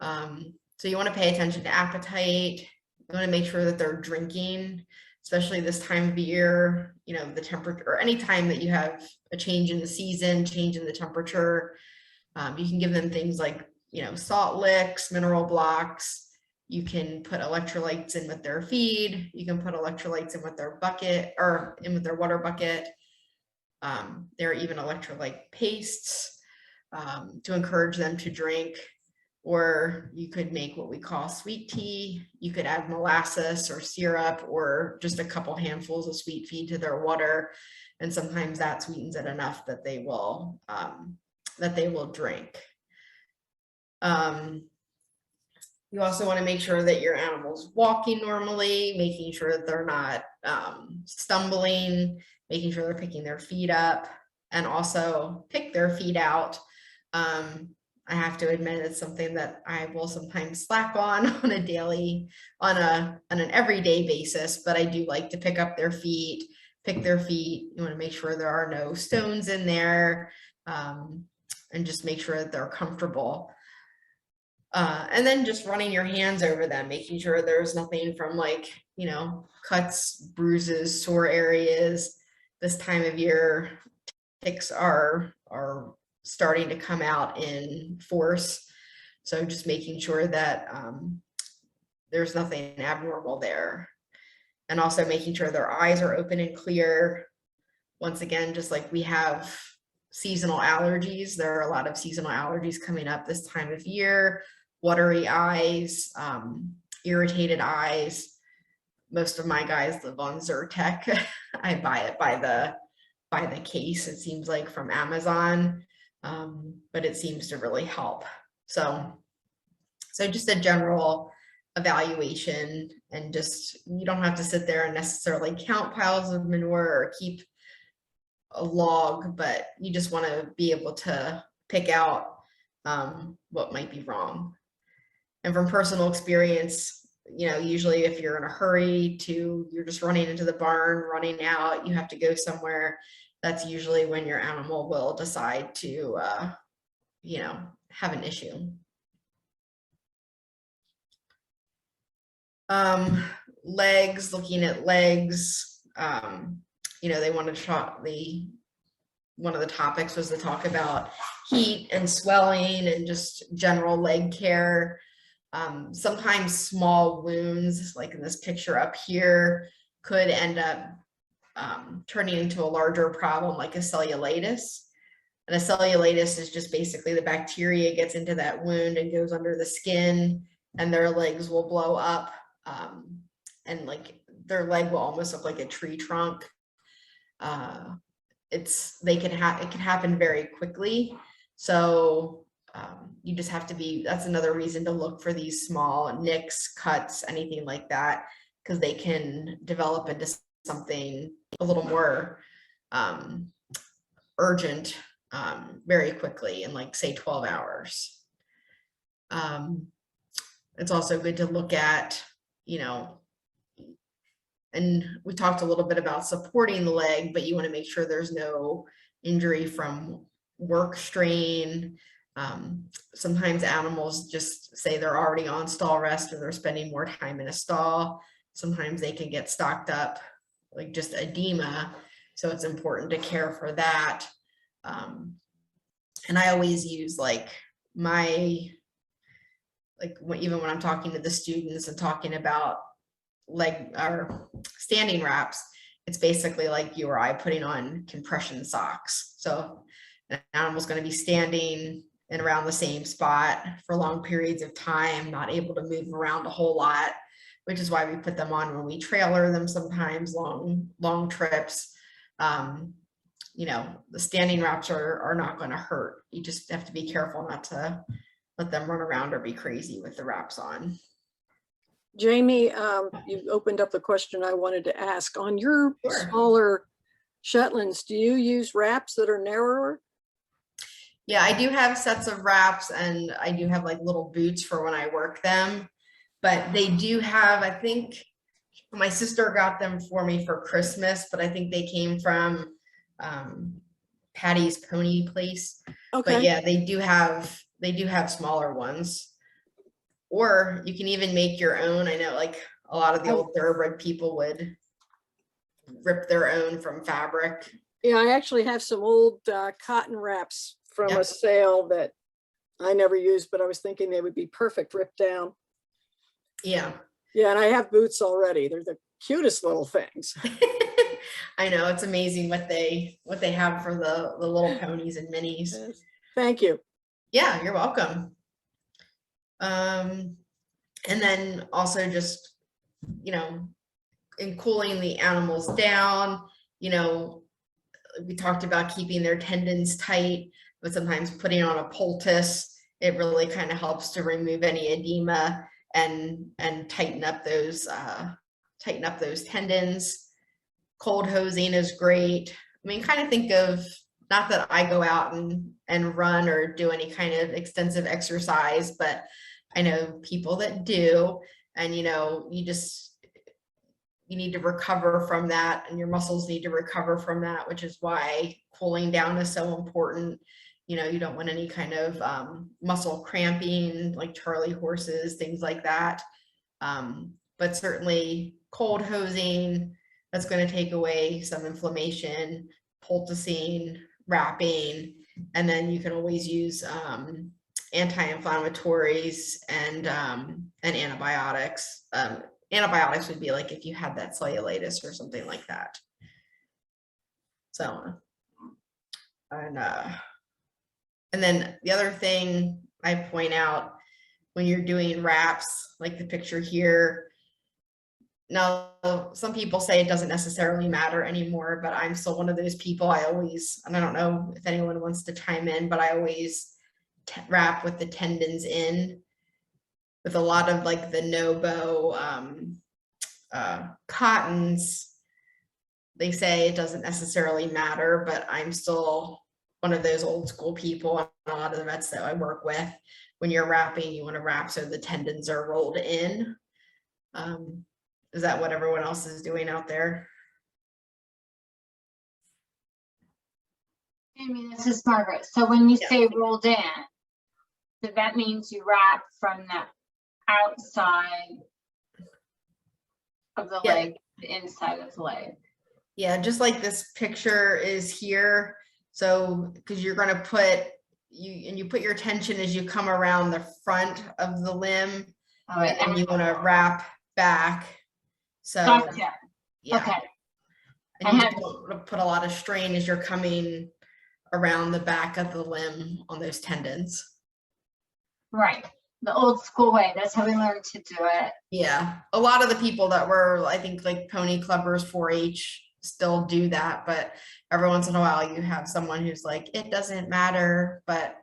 So you want to pay attention to appetite. You want to make sure that they're drinking, especially this time of year, you know, the temperature, or any time that you have a change in the season, change in the temperature. You can give them things like, you know, salt licks, mineral blocks. You can put electrolytes in with their feed. You can put electrolytes in with their bucket, or in with their water bucket. There are even electrolyte pastes. to encourage them to drink. Or you could make what we call sweet tea. You could add molasses or syrup or just a couple handfuls of sweet feed to their water. And sometimes that sweetens it enough that they will drink. You also want to make sure that your animal's walking normally, making sure that they're not stumbling, making sure they're picking their feet up, and also pick their feet out. I have to admit it's something that I will sometimes slack on an everyday basis, but I do like to pick up their feet, pick their feet. You want to make sure there are no stones in there, and just make sure that they're comfortable. And then just running your hands over them, making sure there's nothing from like, cuts, bruises, sore areas. This time of year, ticks are starting to come out in force. So just making sure that there's nothing abnormal there. And also making sure their eyes are open and clear. Once again, just like we have seasonal allergies, there are a lot of seasonal allergies coming up this time of year. Watery eyes, irritated eyes. Most of my guys live on Zyrtec. I buy it by the case, it seems like, from Amazon, but it seems to really help. So just a general evaluation, and just, you don't have to sit there and necessarily count piles of manure or keep a log, but you just want to be able to pick out what might be wrong. And from personal experience, usually if you're in a hurry you're just running into the barn, running out, you have to go somewhere, that's usually when your animal will decide to, have an issue. Legs, looking at legs, they want to talk, one of the topics was to talk about heat and swelling and just general leg care. Sometimes small wounds, like in this picture up here, could end up turning into a larger problem, like a cellulitis. And a cellulitis is just basically the bacteria gets into that wound and goes under the skin, and their legs will blow up, and like their leg will almost look like a tree trunk. It can happen very quickly. So you just have to that's another reason to look for these small nicks, cuts, anything like that, because they can develop into something a little more urgent very quickly, in like, say, 12 hours. It's also good to look at, and we talked a little bit about supporting the leg, but you want to make sure there's no injury from work strain. Sometimes animals just say they're already on stall rest or they're spending more time in a stall. Sometimes they can get stocked up, like just edema. So it's important to care for that. And I always use even when I'm talking to the students and talking about leg or standing wraps, it's basically like you or I putting on compression socks. So an animal's going to be standing in around the same spot for long periods of time, not able to move around a whole lot, which is why we put them on when we trailer them sometimes, long trips. The standing wraps are not going to hurt. You just have to be careful not to let them run around or be crazy with the wraps on. Jamie, you opened up the question I wanted to ask. On your smaller Shetlands, do you use wraps that are narrower? Yeah, I do have sets of wraps, and I do have like little boots for when I work them, but they do have, I think my sister got them for me for Christmas, but I think they came from Patty's Pony Place. Okay. But yeah, they do have smaller ones, or you can even make your own. I know like a lot of the old thoroughbred people would rip their own from fabric. Yeah, I actually have some old cotton wraps from a sale that I never used, but I was thinking they would be perfect ripped down. Yeah. Yeah, and I have boots already. They're the cutest little things. I know, it's amazing what they have for the little ponies and minis. Thank you. Yeah, you're welcome. And then also just, you know, in cooling the animals down, you know, we talked about keeping their tendons tight, but sometimes putting on a poultice, it really kind of helps to remove any edema and tighten up those tendons. Cold hosing is great. I mean, kind of think of, not that I go out and run or do any kind of extensive exercise, but I know people that do, and you know, you need to recover from that, and your muscles need to recover from that, which is why cooling down is so important. You know, you don't want any kind of muscle cramping, like Charlie horses, things like that. But certainly cold hosing, that's going to take away some inflammation, poulticing, wrapping, and then you can always use anti-inflammatories and antibiotics. Antibiotics would be like if you had that cellulitis or something like that. So, and then the other thing I point out when you're doing wraps, like the picture here, now some people say it doesn't necessarily matter anymore, but I'm still one of those people. I always, and I don't know if anyone wants to chime in, but I always wrap with the tendons in. With a lot of like the no-bow cottons, they say it doesn't necessarily matter, but I'm still one of those old school people. And a lot of the vets that I work with, when you're wrapping, you want to wrap so the tendons are rolled in. Is that what everyone else is doing out there? Amy, this is Margaret. So when you Yeah. say rolled in, so that means you wrap from the outside of the Yeah. leg, the inside of the leg. Yeah, just like this picture is here. So, because you're going to put, you put your tension as you come around the front of the limb, All right. and you want to wrap back. So, Gotcha. yeah. Okay. And you don't want to put a lot of strain as you're coming around the back of the limb on those tendons. Right. The old school way. That's how we learned to do it. Yeah, a lot of the people that were, I think, like pony clubbers, 4-H still do that, but every once in a while you have someone who's like, it doesn't matter, but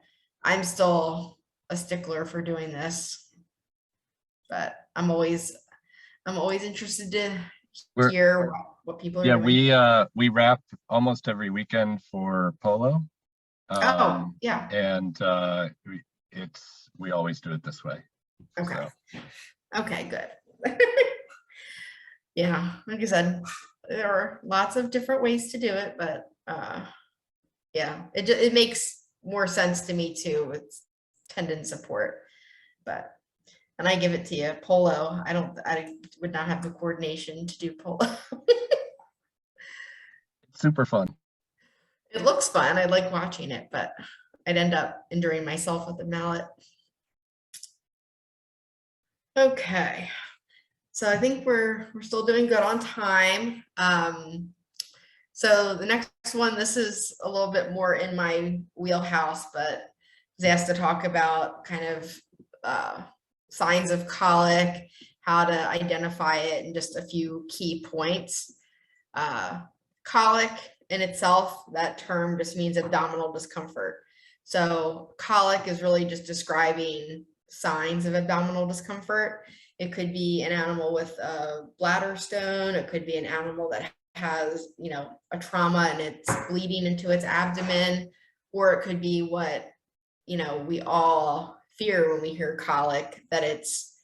I'm still a stickler for doing this. But I'm always interested to hear what people are doing. We wrap almost every weekend for polo. Oh, yeah. And we always do it this way. Okay. So. Okay, good. Yeah, like I said, there are lots of different ways to do it, but yeah, it makes more sense to me too with tendon support. But, and I give it to you, polo. I would not have the coordination to do polo. Super fun. It looks fun. I like watching it, but I'd end up injuring myself with a mallet. Okay, so I think we're still doing good on time. So the next one, this is a little bit more in my wheelhouse, but I was asked to talk about kind of signs of colic, how to identify it, and just a few key points. Colic in itself, that term just means abdominal discomfort. So colic is really just describing signs of abdominal discomfort. It could be an animal with a bladder stone. It could be an animal that has, you know, a trauma and it's bleeding into its abdomen, or it could be what, you know, we all fear when we hear colic, that it's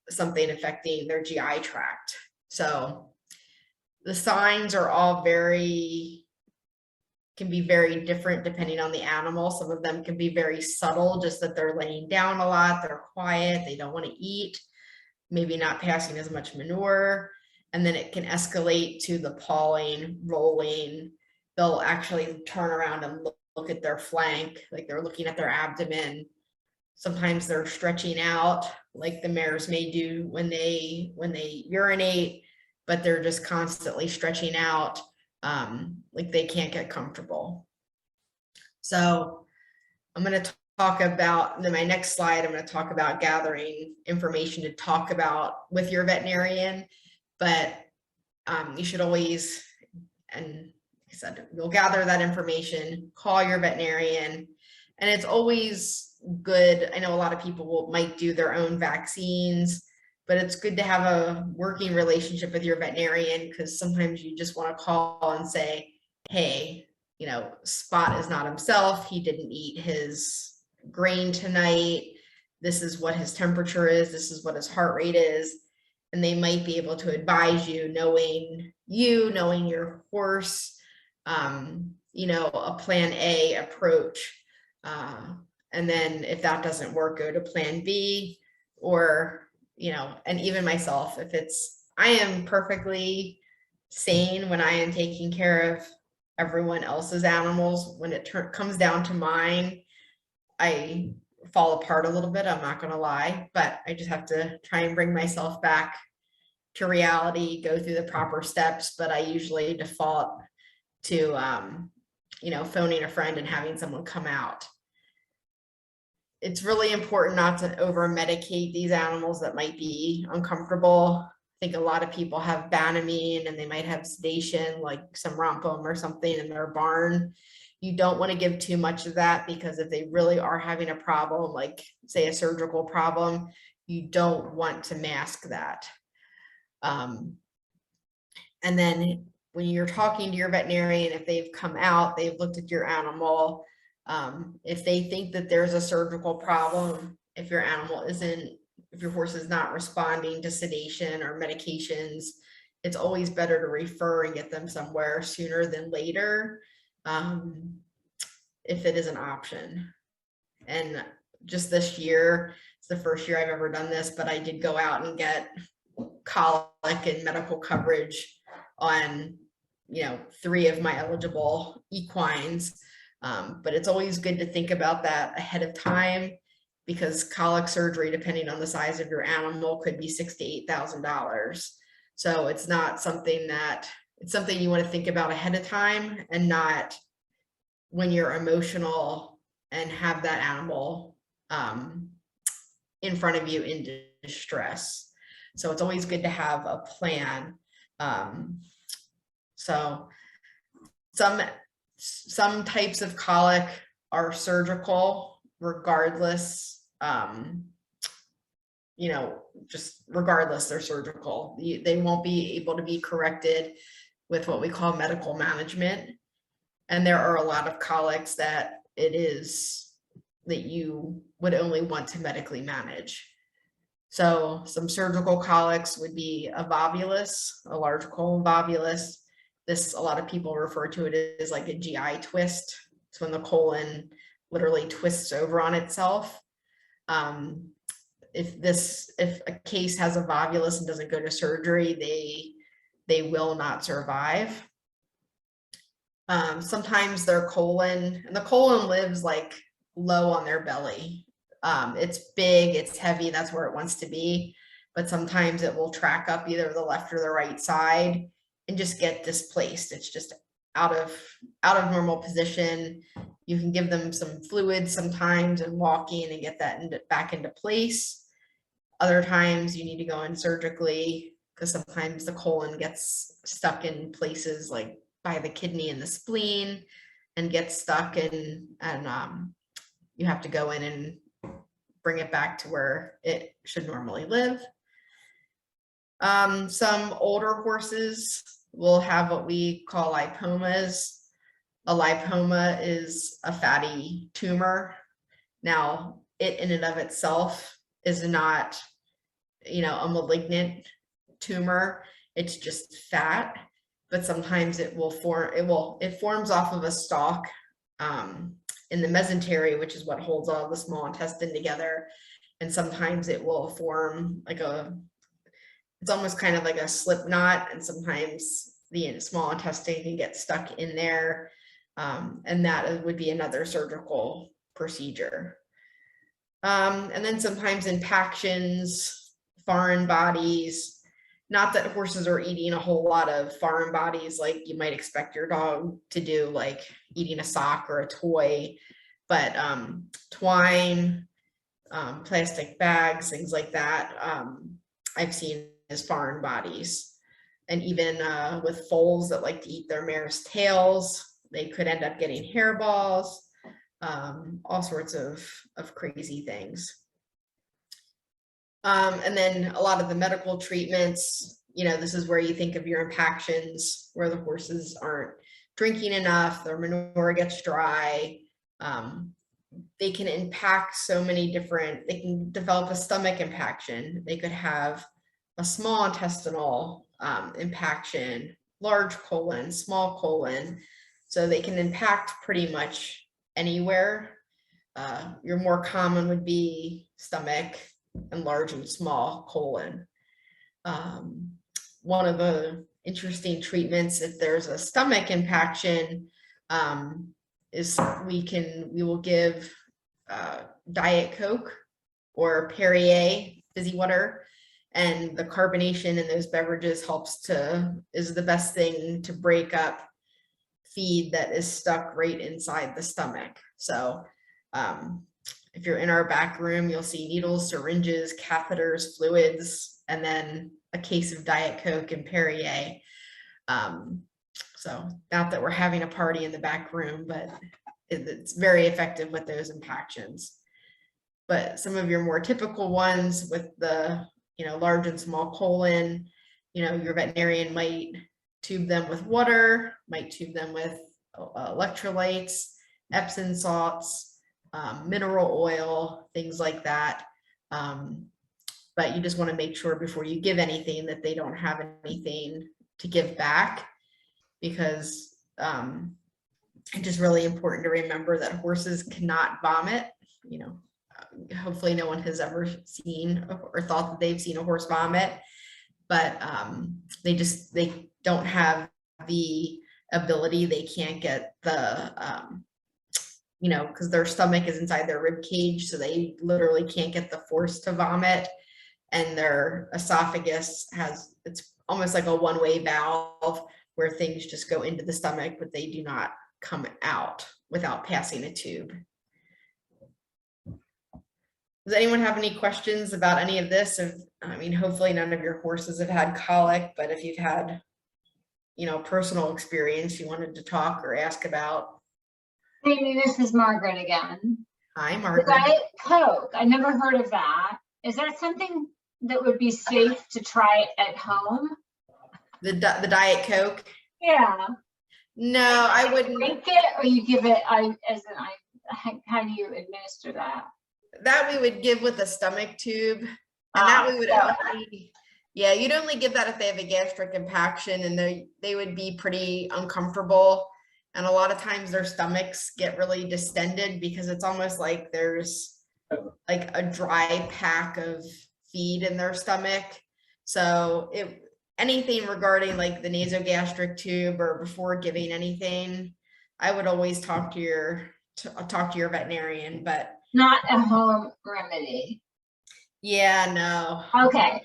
something affecting their GI tract. So the signs are all can be very different depending on the animal. Some of them can be very subtle, just that they're laying down a lot, they're quiet, they don't want to eat, maybe not passing as much manure. And then it can escalate to the pawing, rolling. They'll actually turn around and look at their flank, like they're looking at their abdomen. Sometimes they're stretching out, like the mares may do when they urinate, but they're just constantly stretching out, like they can't get comfortable. So I'm going to talk about, then my next slide, I'm going to talk about gathering information to talk about with your veterinarian, but you should always, and like I said, you'll gather that information, call your veterinarian, and it's always good. I know a lot of people might do their own vaccines, but it's good to have a working relationship with your veterinarian, because sometimes you just want to call and say, hey, Spot is not himself. He didn't eat his grain tonight. This is what his temperature is. This is what his heart rate is. And they might be able to advise you, knowing your horse, a plan A approach. And then if that doesn't work, go to plan B, or, and even myself, I am perfectly sane when I am taking care of everyone else's animals. When it comes down to mine, I fall apart a little bit, I'm not going to lie, but I just have to try and bring myself back to reality, go through the proper steps. But I usually default to, phoning a friend and having someone come out. It's really important not to over medicate these animals that might be uncomfortable. I think a lot of people have Banamine and they might have sedation, like some Rompum or something in their barn. You don't want to give too much of that, because if they really are having a problem, like say a surgical problem, you don't want to mask that. And then when you're talking to your veterinarian, if they've come out, they've looked at your animal, if they think that there's a surgical problem, if your horse is not responding to sedation or medications, it's always better to refer and get them somewhere sooner than later, if it is an option. And just this year, it's the first year I've ever done this, but I did go out and get colic and medical coverage on 3 of my eligible equines. But it's always good to think about that ahead of time, because colic surgery, depending on the size of your animal, could be $6,000 to $8,000. So it's something you want to think about ahead of time, and not when you're emotional and have that animal in front of you in distress. So it's always good to have a plan. So some types of colic are surgical, regardless, just regardless, they're surgical. They won't be able to be corrected with what we call medical management. And there are a lot of colics that you would only want to medically manage. So some surgical colics would be a volvulus, a large colon volvulus. This, a lot of people refer to it as like a GI twist. It's when the colon literally twists over on itself. If a case has a volvulus and doesn't go to surgery, they will not survive. Sometimes their colon, and the colon lives like low on their belly. It's big, it's heavy, that's where it wants to be. But sometimes it will track up either the left or the right side and just get displaced. It's just out of normal position. You can give them some fluid sometimes and walking and get that back into place. Other times you need to go in surgically, because sometimes the colon gets stuck in places like by the kidney and the spleen and gets stuck, and you have to go in and bring it back to where it should normally live. Some older horses will have what we call lipomas. A lipoma is a fatty tumor. Now, it in and of itself is not, a malignant tumor. It's just fat, but sometimes it forms off of a stalk in the mesentery, which is what holds all the small intestine together. And sometimes it will form it's almost kind of like a slip knot, and sometimes the small intestine can get stuck in there. And that would be another surgical procedure. And then sometimes impactions, foreign bodies, not that horses are eating a whole lot of foreign bodies like you might expect your dog to do, like eating a sock or a toy, but twine, plastic bags, things like that, I've seen as foreign bodies. And even with foals that like to eat their mare's tails, they could end up getting hairballs, all sorts of crazy things. And then a lot of the medical treatments, you know, this is where you think of your impactions, where the horses aren't drinking enough, their manure gets dry. They can impact so many different, they can develop a stomach impaction. They could have a small intestinal impaction, large colon, small colon. So they can impact pretty much anywhere. Your more common would be stomach and large and small colon. One of the interesting treatments, if there's a stomach impaction, is we will give Diet Coke or Perrier fizzy water, and the carbonation in those beverages is the best thing to break up feed that is stuck right inside the stomach. So if you're in our back room, you'll see needles, syringes, catheters, fluids, and then a case of Diet Coke and Perrier. So not that we're having a party in the back room, but it's very effective with those impactions. But some of your more typical ones with the, you know, large and small colon, you know, your veterinarian might tube them with water, might tube them with electrolytes, Epsom salts, mineral oil, things like that. But you just want to make sure before you give anything that they don't have anything to give back, because it's just really important to remember that horses cannot vomit. You know, hopefully no one has ever seen or thought that they've seen a horse vomit, but they don't have the ability, they can't get the you know, because their stomach is inside their rib cage, so they literally can't get the force to vomit, and their esophagus it's almost like a one-way valve where things just go into the stomach, but they do not come out without passing a tube. Does anyone have any questions about any of this? I mean, hopefully none of your horses have had colic, but if you've had, you know, personal experience you wanted to talk or ask about. Amy, this is Margaret again. Hi, The Margaret. Diet Coke, I never heard of that. Is that something that would be safe to try at home? The Diet Coke? Yeah. No, I wouldn't. Drink it, or you give it how do you administer that? That we would give with a stomach tube, and that we would only, yeah, you'd only give that if they have a gastric impaction, and they would be pretty uncomfortable. And a lot of times their stomachs get really distended because it's almost like there's like a dry pack of feed in their stomach. So anything regarding like the nasogastric tube or before giving anything, I would always talk to your veterinarian, but Not a home remedy. yeah, no. Okay.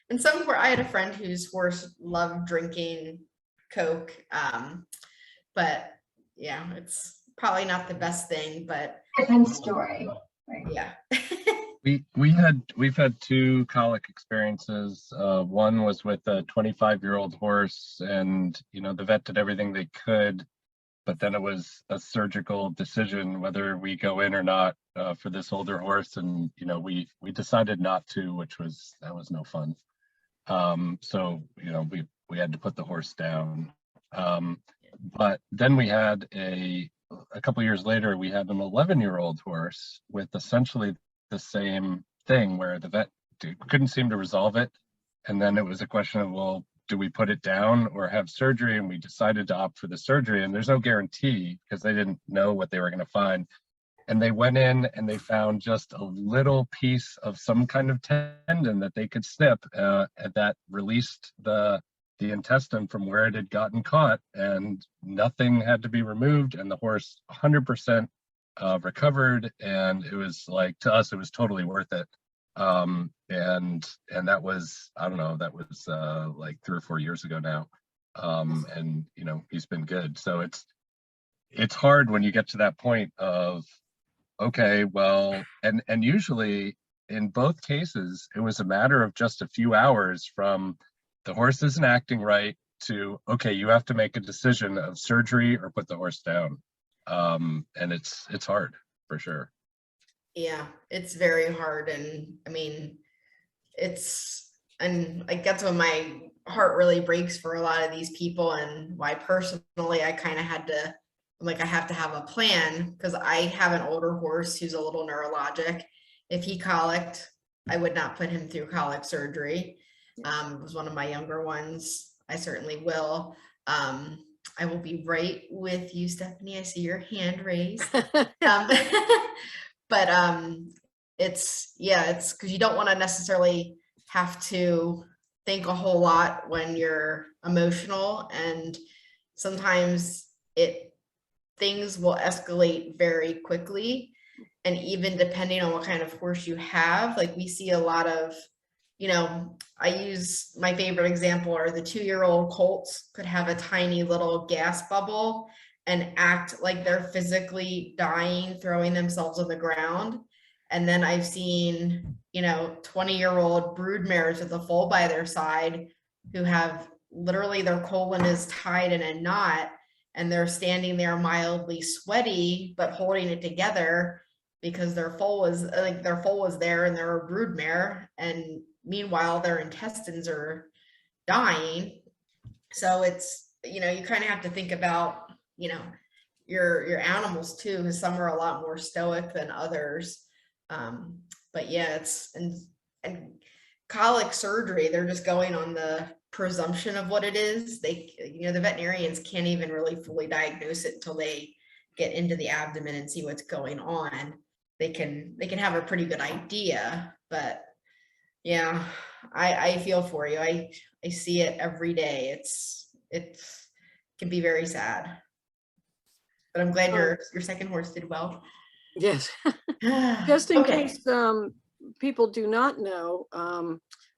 And I had a friend whose horse loved drinking Coke, but yeah, it's probably not the best thing, but Different story. Right. yeah. We've had two colic experiences. One was with a 25-year-old horse, and you know, the vet did everything they could, but then it was a surgical decision whether we go in or not for this older horse, and you know, we decided not to, that was no fun. So you know, we had to put the horse down. But then we had a couple years later, we had an 11-year-old horse with essentially the same thing, where the vet couldn't seem to resolve it, and then it was a question of, well, do we put it down or have surgery? And we decided to opt for the surgery, and there's no guarantee because they didn't know what they were going to find. And they went in and they found just a little piece of some kind of tendon that they could snip, that released the intestine from where it had gotten caught, and nothing had to be removed, and the horse 100% recovered, and it was like, to us, it was totally worth it. And that was, I don't know, that was like 3 or 4 years ago now. And you know, he's been good. So it's hard when you get to that point of, okay, well, and usually in both cases, it was a matter of just a few hours from the horse isn't acting right to, okay, you have to make a decision of surgery or put the horse down. And it's hard for sure. Yeah, it's very hard. And I mean, and like that's when my heart really breaks for a lot of these people, and why personally I kind of had to, I'm like, I have to have a plan, because I have an older horse who's a little neurologic. If he colicked, I would not put him through colic surgery. It was one of my younger ones. I certainly will. I will be right with you, Stephanie. I see your hand raised. But it's because you don't want to necessarily have to think a whole lot when you're emotional, and sometimes things will escalate very quickly. And even depending on what kind of horse you have, like we see a lot of, I use my favorite example are the 2-year-old colts could have a tiny little gas bubble and act like they're physically dying, throwing themselves on the ground. And then I've seen, 20-year-old brood mares with a foal by their side who have literally their colon is tied in a knot, and they're standing there mildly sweaty, but holding it together because their foal was there and they're a brood mare. And meanwhile, their intestines are dying. So it's, you kind of have to think about, your animals too, because some are a lot more stoic than others. But yeah, and colic surgery, they're just going on the presumption of what it is. They, the veterinarians can't even really fully diagnose it until they get into the abdomen and see what's going on. They can have a pretty good idea, but yeah, I feel for you. I see it every day. It can be very sad, but I'm glad your second horse did well. Yes. Just in Okay. case people do not know,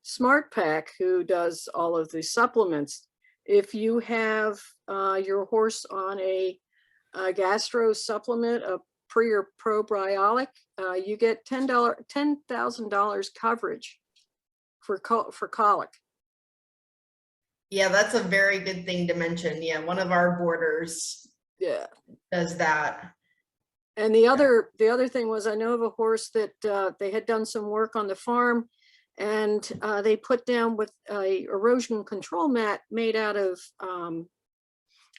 Smart Pack, who does all of the supplements, if you have your horse on a gastro supplement, a pre or probiotic, you get $10,000 coverage for colic. Yeah, that's a very good thing to mention. Yeah, one of our boarders does that. And the other thing was, I know of a horse that they had done some work on the farm, and they put down with a erosion control mat made out of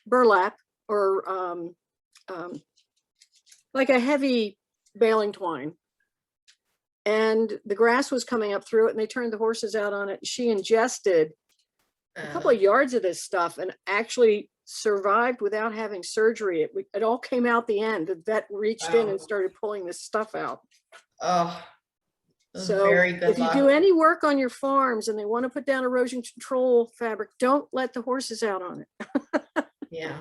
burlap or like a heavy baling twine. And the grass was coming up through it, and they turned the horses out on it. She ingested a couple of yards of this stuff and actually survived without having surgery. It all came out the end. The vet reached in and started pulling this stuff out. Oh, so very good if you do any work on your farms and they want to put down erosion control fabric, don't let the horses out on it. Yeah,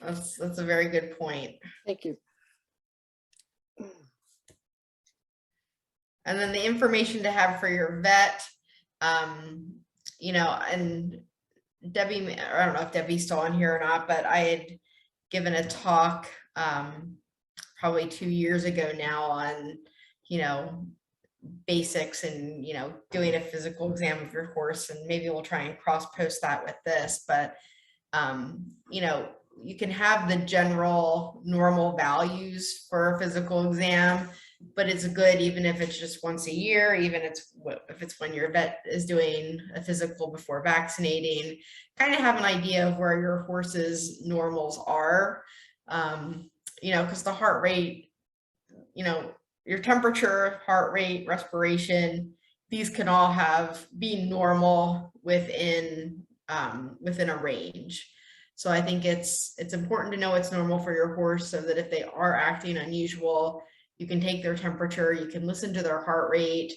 that's a very good point. Thank you. And then the information to have for your vet, and Debbie, I don't know if Debbie's still on here or not, but I had given a talk probably 2 years ago now on, basics and, doing a physical exam of your horse, and maybe we'll try and cross post that with this, but, you can have the general normal values for a physical exam, but it's good even if it's just once a year, even if it's when your vet is doing a physical before vaccinating, kind of have an idea of where your horse's normals are, because the heart rate, your temperature, heart rate, respiration, these can all be normal within a range. So I think it's important to know what's normal for your horse, so that if they are acting unusual, you can take their temperature, you can listen to their heart rate,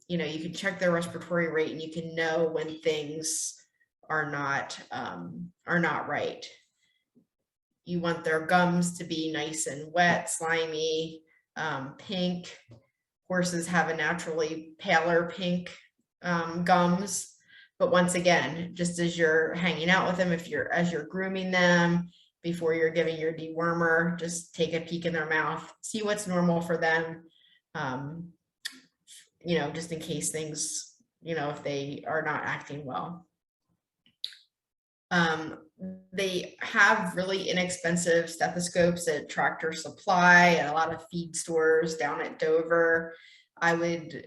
you can check their respiratory rate, and you can know when things are not right. You want their gums to be nice and wet, slimy, pink. Horses have a naturally paler pink gums. But once again, just as you're hanging out with them, as you're grooming them, before you're giving your dewormer. Just take a peek in their mouth, see what's normal for them. You know, just in case things, you know, if they are not acting well. They have really inexpensive stethoscopes at Tractor Supply and a lot of feed stores down at Dover. I would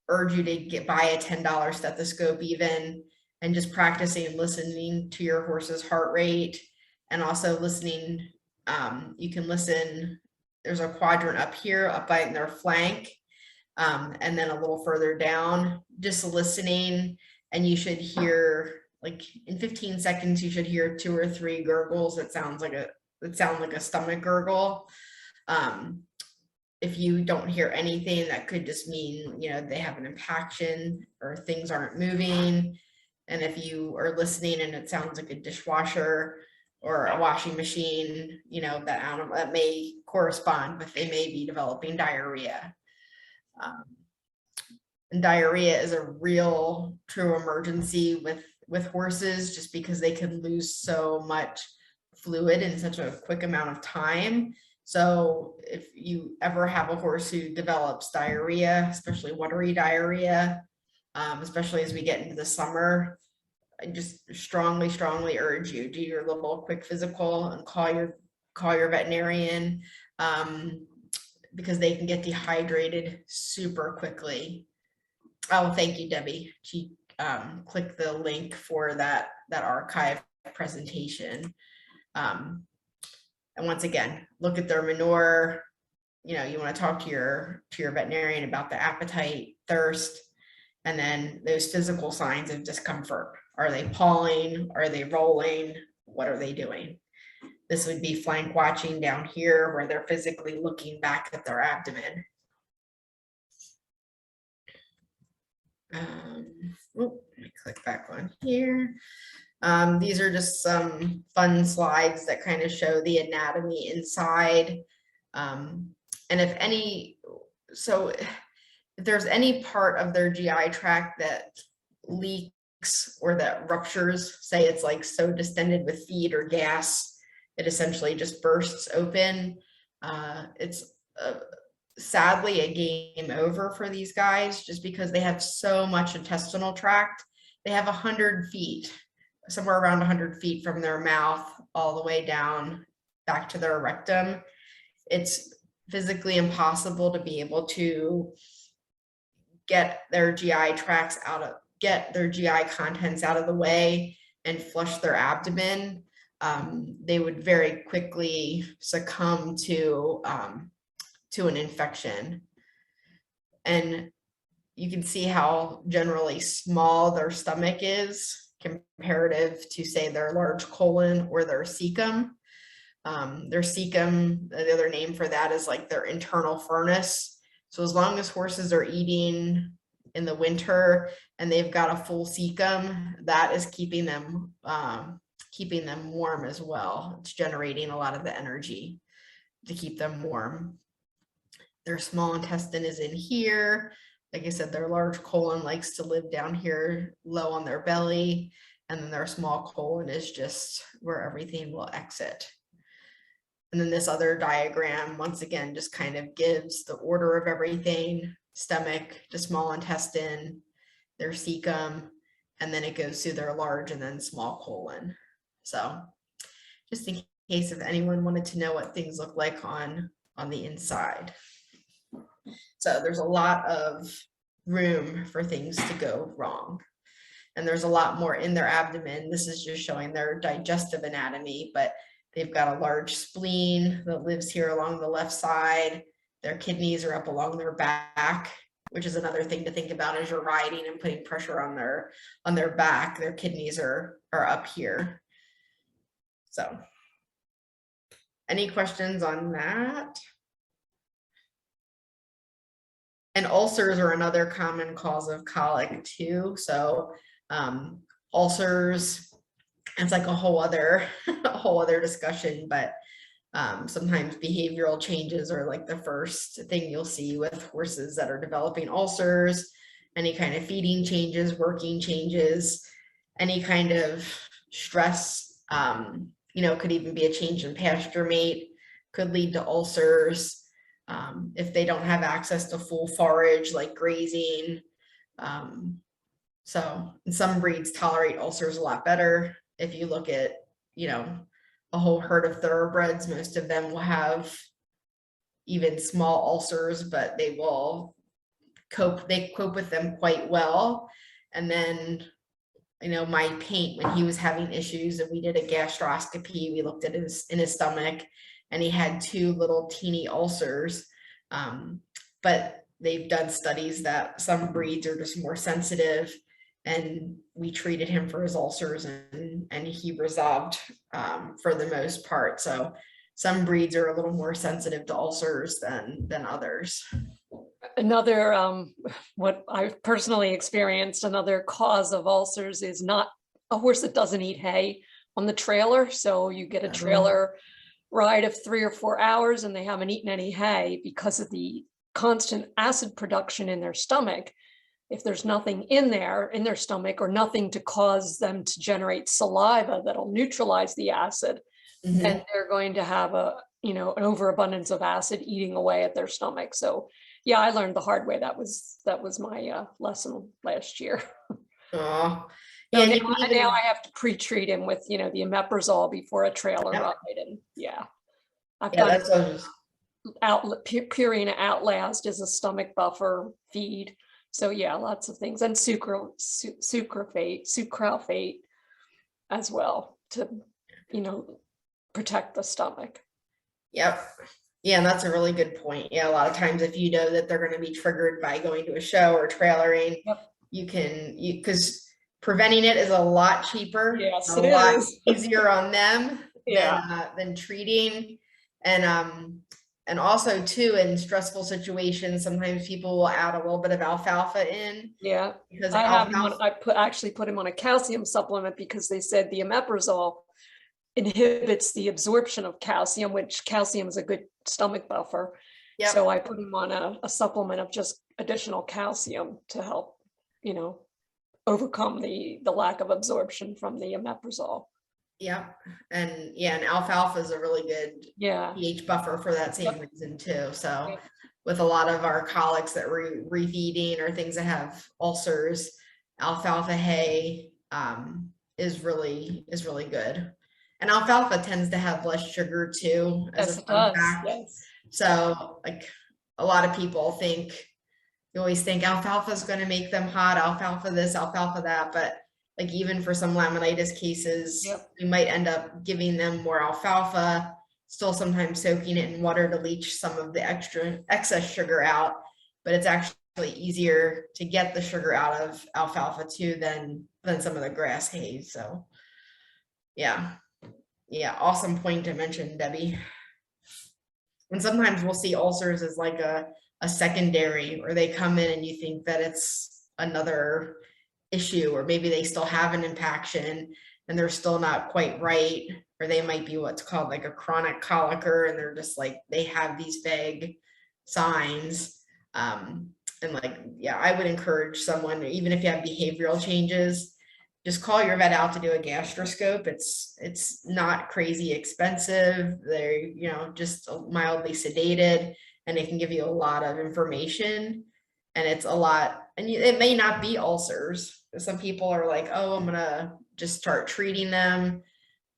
urge you to buy a $10 stethoscope even, and just practicing listening to your horse's heart rate, and also listening. You can listen, there's a quadrant up here, up by their flank, and then a little further down, just listening, and you should hear, like in 15 seconds, you should hear 2 or 3 gurgles that sound like a stomach gurgle. If you don't hear anything, that could just mean, you know, they have an impaction or things aren't moving. And if you are listening and it sounds like a dishwasher or a washing machine, you know, that animal, that may correspond, but they may be developing diarrhea. And diarrhea is a real true emergency with horses, just because they can lose so much fluid in such a quick amount of time. So if you ever have a horse who develops diarrhea, especially watery diarrhea, especially as we get into the summer, I just strongly urge you, do your little quick physical and call your veterinarian, because they can get dehydrated super quickly. Oh, thank you, Debbie. She clicked the link for that archive presentation. And once again, look at their manure. You know, you want to talk to your veterinarian about the appetite, thirst, and then those physical signs of discomfort. Are they pawing? Are they rolling? What are they doing? This would be flank watching down here, where they're physically looking back at their abdomen. Let me click back on here. These are just some fun slides that kind of show the anatomy inside. And if there's any part of their GI tract that leaks or that ruptures, say it's like so distended with feed or gas, it essentially just bursts open. It's sadly a game over for these guys, just because they have so much intestinal tract. They have 100 feet, somewhere around 100 feet from their mouth all the way down back to their rectum. It's physically impossible to be able to get their GI tracts get their GI contents out of the way and flush their abdomen. They would very quickly succumb to an infection. And you can see how generally small their stomach is comparative to, say, their large colon or their cecum. Their cecum, the other name for that is like their internal furnace. So as long as horses are eating in the winter and they've got a full cecum, that is keeping them warm as well. It's generating a lot of the energy to keep them warm. Their small intestine is in here. Like I said, their large colon likes to live down here low on their belly, and then their small colon is just where everything will exit. And then this other diagram, once again, just kind of gives the order of everything: stomach to small intestine, their cecum, and then it goes through their large and then small colon. So just in case if anyone wanted to know what things look like on the inside. So there's a lot of room for things to go wrong. And there's a lot more in their abdomen. This is just showing their digestive anatomy, but they've got a large spleen that lives here along the left side. Their kidneys are up along their back, which is another thing to think about as you're riding and putting pressure on their back. Their kidneys are up here. So any questions on that? And ulcers are another common cause of colic too. So ulcers, it's like a whole other discussion, but sometimes behavioral changes are like the first thing you'll see with horses that are developing ulcers. Any kind of feeding changes, working changes, any kind of stress could even be a change in pasture mate, could lead to ulcers. If they don't have access to full forage like grazing. So some breeds tolerate ulcers a lot better. If you look at, a whole herd of thoroughbreds, most of them will have even small ulcers, but they cope with them quite well. And then, my paint, when he was having issues and we did a gastroscopy, we looked at in his stomach, and he had 2 little teeny ulcers. But they've done studies that some breeds are just more sensitive, and we treated him for his ulcers, and he resolved for the most part. So some breeds are a little more sensitive to ulcers than others. Another, what I've personally experienced, another cause of ulcers is not a horse that doesn't eat hay on the trailer. So you get a trailer ride of 3 or 4 hours and they haven't eaten any hay because of the constant acid production in their stomach. If there's nothing in their stomach, or nothing to cause them to generate saliva that'll neutralize the acid, then they're going to have an overabundance of acid eating away at their stomach. So yeah, I learned the hard way. That was my lesson last year. Oh, So yeah. now I have to pre-treat him with, the omeprazole before a trailer ride. And I've done Purina Outlast is a stomach buffer feed. So yeah, lots of things, and sucralfate as well to, protect the stomach. Yep. Yeah, and that's a really good point. Yeah, a lot of times if you know that they're going to be triggered by going to a show or trailering, because preventing it is a lot cheaper, yes, a lot easier on them than treating. And also too, in stressful situations, sometimes people will add a little bit of alfalfa in. Yeah, because I actually put him on a calcium supplement because they said the omeprazole inhibits the absorption of calcium, which calcium is a good stomach buffer. Yep. So I put him on a supplement of just additional calcium to help, overcome the lack of absorption from the omeprazole. Yep. And alfalfa is a really good pH buffer for that same reason too. So with a lot of our colics that we're refeeding or things that have ulcers, alfalfa hay is really good. And alfalfa tends to have less sugar too, as a fun fact. Yes. So like a lot of people you always think alfalfa is going to make them hot, alfalfa this, alfalfa that, but like even for some laminitis cases, we might end up giving them more alfalfa, still sometimes soaking it in water to leach some of the excess sugar out, but it's actually easier to get the sugar out of alfalfa too than some of the grass hay. So yeah, awesome point to mention, Debbie. And sometimes we'll see ulcers as like a secondary, or they come in and you think that it's another issue, or maybe they still have an impaction and they're still not quite right, or they might be what's called like a chronic colicker, and they're just like they have these vague signs. And I would encourage someone, even if you have behavioral changes, just call your vet out to do a gastroscope. It's not crazy expensive. They're just mildly sedated, and it can give you a lot of information, and it's a lot. And it may not be ulcers. Some people are like, oh, I'm gonna just start treating them,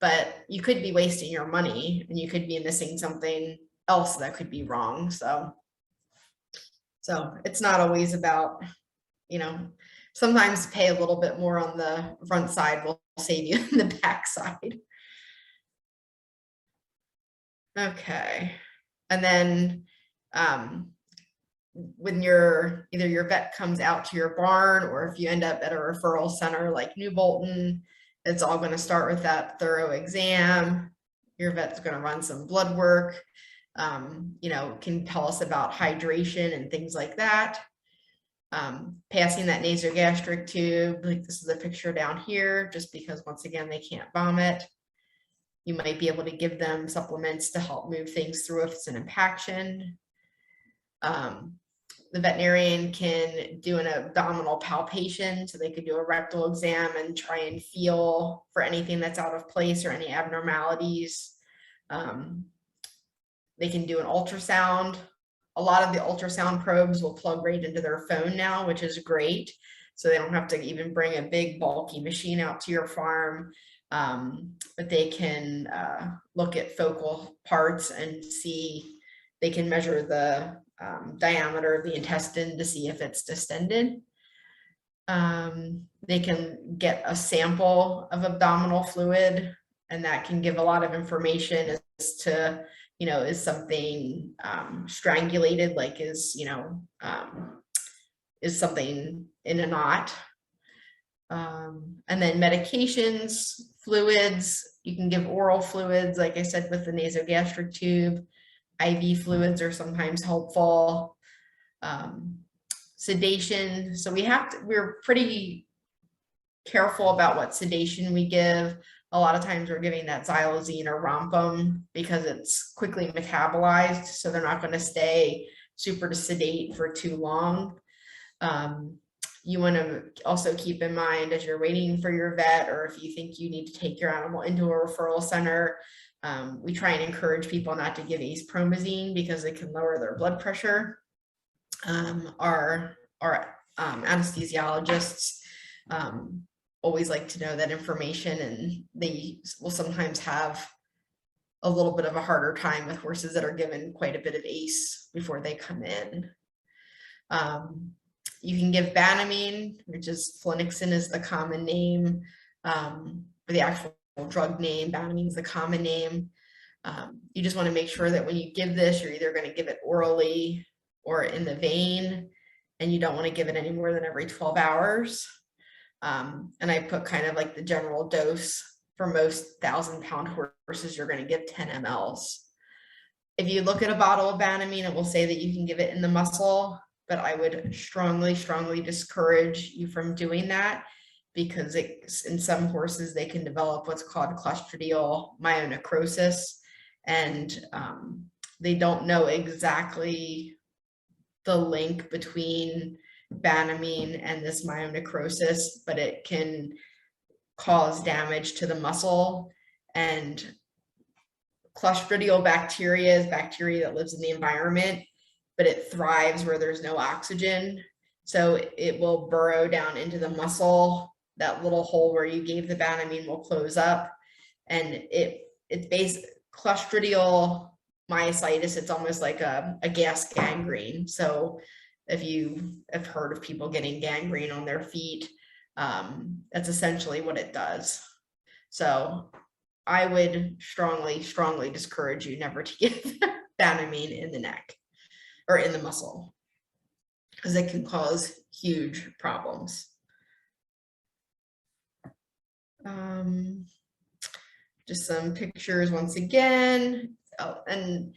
but you could be wasting your money and you could be missing something else that could be wrong. So it's not always about, sometimes pay a little bit more on the front side will save you on the back side. Okay. And then when either your vet comes out to your barn, or if you end up at a referral center like New Bolton, it's all going to start with that thorough exam. Your vet's going to run some blood work, can tell us about hydration and things like that. Passing that nasogastric tube, like this is a picture down here, just because once again, they can't vomit. You might be able to give them supplements to help move things through if it's an impaction. the veterinarian can do an abdominal palpation, so they could do a rectal exam and try and feel for anything that's out of place or any abnormalities. They can do an ultrasound. A lot of the ultrasound probes will plug right into their phone now, which is great. So they don't have to even bring a big bulky machine out to your farm. But they can look at focal parts and see, they can measure the diameter of the intestine to see if it's distended. They can get a sample of abdominal fluid, and that can give a lot of information as to, you know, is something strangulated, like is something in a knot. And then medications, fluids, you can give oral fluids, like I said, with the nasogastric tube. IV fluids are sometimes helpful. Sedation, so we're pretty careful about what sedation we give. A lot of times we're giving that xylazine or rompum because it's quickly metabolized, so they're not going to stay super sedate for too long. You want to also keep in mind, as you're waiting for your vet, or if you think you need to take your animal into a referral center, we try and encourage people not to give acepromazine because it can lower their blood pressure. Our anesthesiologists always like to know that information, and they will sometimes have a little bit of a harder time with horses that are given quite a bit of ACE before they come in. You can give Banamine, which is flunixin is the common name, or the actual drug name. Banamine is the common name. You just want to make sure that when you give this, you're either going to give it orally or in the vein, and you don't want to give it any more than every 12 hours. And I put kind of like the general dose for most 1,000-pound horses, you're going to give 10 mLs. If you look at a bottle of Banamine, it will say that you can give it in the muscle, but I would strongly, strongly discourage you from doing that, because in some horses, they can develop what's called clostridial myonecrosis, and they don't know exactly the link between Banamine and this myonecrosis, but it can cause damage to the muscle. And Clostridial bacteria is bacteria that lives in the environment, but it thrives where there's no oxygen. So it will burrow down into the muscle. That little hole where you gave the Banamine will close up, and it's based Clostridial myositis. It's almost like a gas gangrene. So if you have heard of people getting gangrene on their feet, that's essentially what it does. So I would strongly, strongly discourage you never to give Banamine in the neck or in the muscle, because it can cause huge problems. Just some pictures once again. Oh, and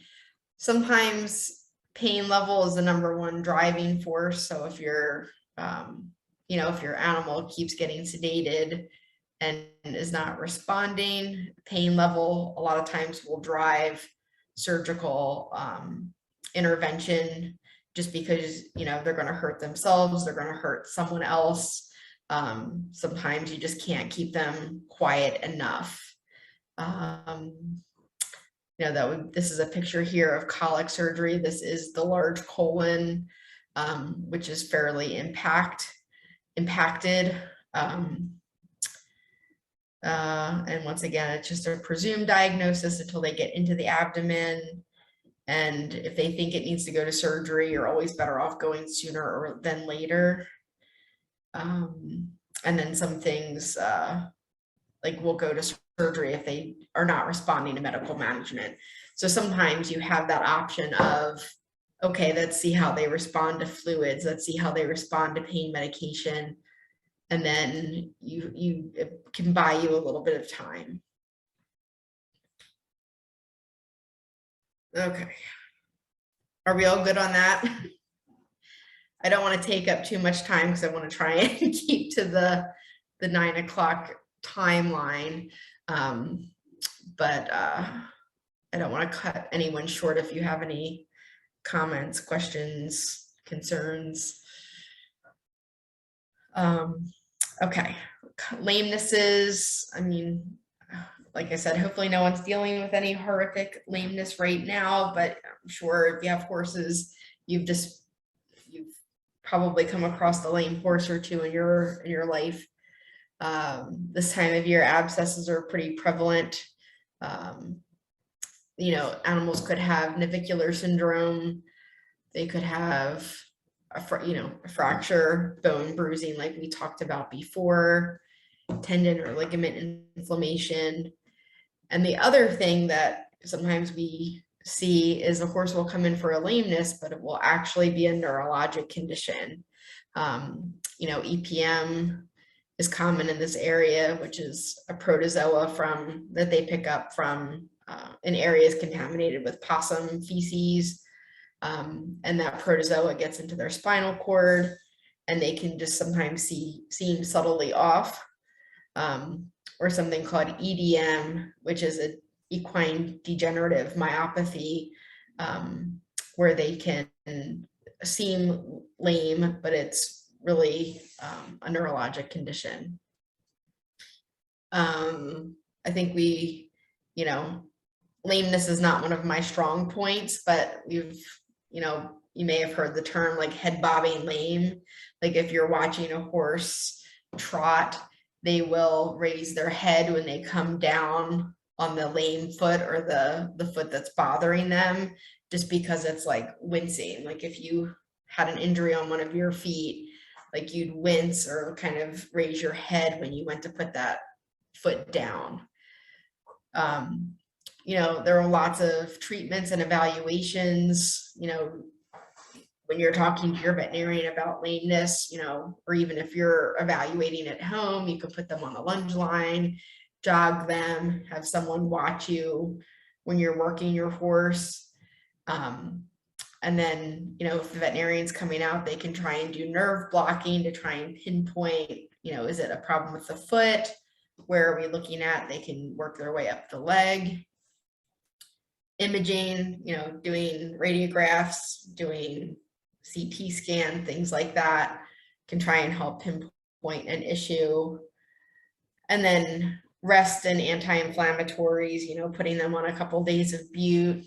sometimes pain level is the #1 driving force. So if you're, if your animal keeps getting sedated and is not responding, pain level a lot of times will drive surgical intervention, just because, they're going to hurt themselves, they're going to hurt someone else. Sometimes you just can't keep them quiet enough. This is a picture here of colic surgery. This is the large colon, which is fairly impacted. And once again, it's just a presumed diagnosis until they get into the abdomen. And if they think it needs to go to surgery, you're always better off going sooner than later. And then some things like will go to surgery if they are not responding to medical management. So sometimes you have that option of, okay, let's see how they respond to fluids. Let's see how they respond to pain medication. And then it can buy you a little bit of time. Okay. Are we all good on that? I don't want to take up too much time because I want to try and keep to the 9 o'clock timeline. But I don't want to cut anyone short. If you have any comments, questions, concerns. Okay, lamenesses. I mean, like I said, hopefully no one's dealing with any horrific lameness right now, but I'm sure if you have horses, you've probably come across the lame horse or two in your life. This time of year, abscesses are pretty prevalent. You know, animals could have navicular syndrome. They could have a fracture, bone bruising, like we talked about before, tendon or ligament inflammation. And the other thing that sometimes we see is a horse will come in for a lameness, but it will actually be a neurologic condition. You know, EPM is common in this area, which is a protozoa that they pick up from in areas contaminated with possum feces. And that protozoa gets into their spinal cord, and they can just sometimes seem subtly off. Or something called EDM, which is an equine degenerative myopathy, where they can seem lame, but it's really a neurologic condition. I think lameness is not one of my strong points, but you may have heard the term like head bobbing lame. Like if you're watching a horse trot, they will raise their head when they come down on the lame foot or the foot that's bothering them, just because it's like wincing. Like if you had an injury on one of your feet, like you'd wince or kind of raise your head when you went to put that foot down. There are lots of treatments and evaluations, when you're talking to your veterinarian about lameness, or even if you're evaluating at home, you can put them on the lunge line, jog them, have someone watch you when you're working your horse. And then, if the veterinarian's coming out, they can try and do nerve blocking to try and pinpoint, is it a problem with the foot? Where are we looking at? They can work their way up the leg. Imaging, doing radiographs, doing CT scan, things like that can try and help pinpoint an issue. And then rest and anti-inflammatories, putting them on a couple days of bute.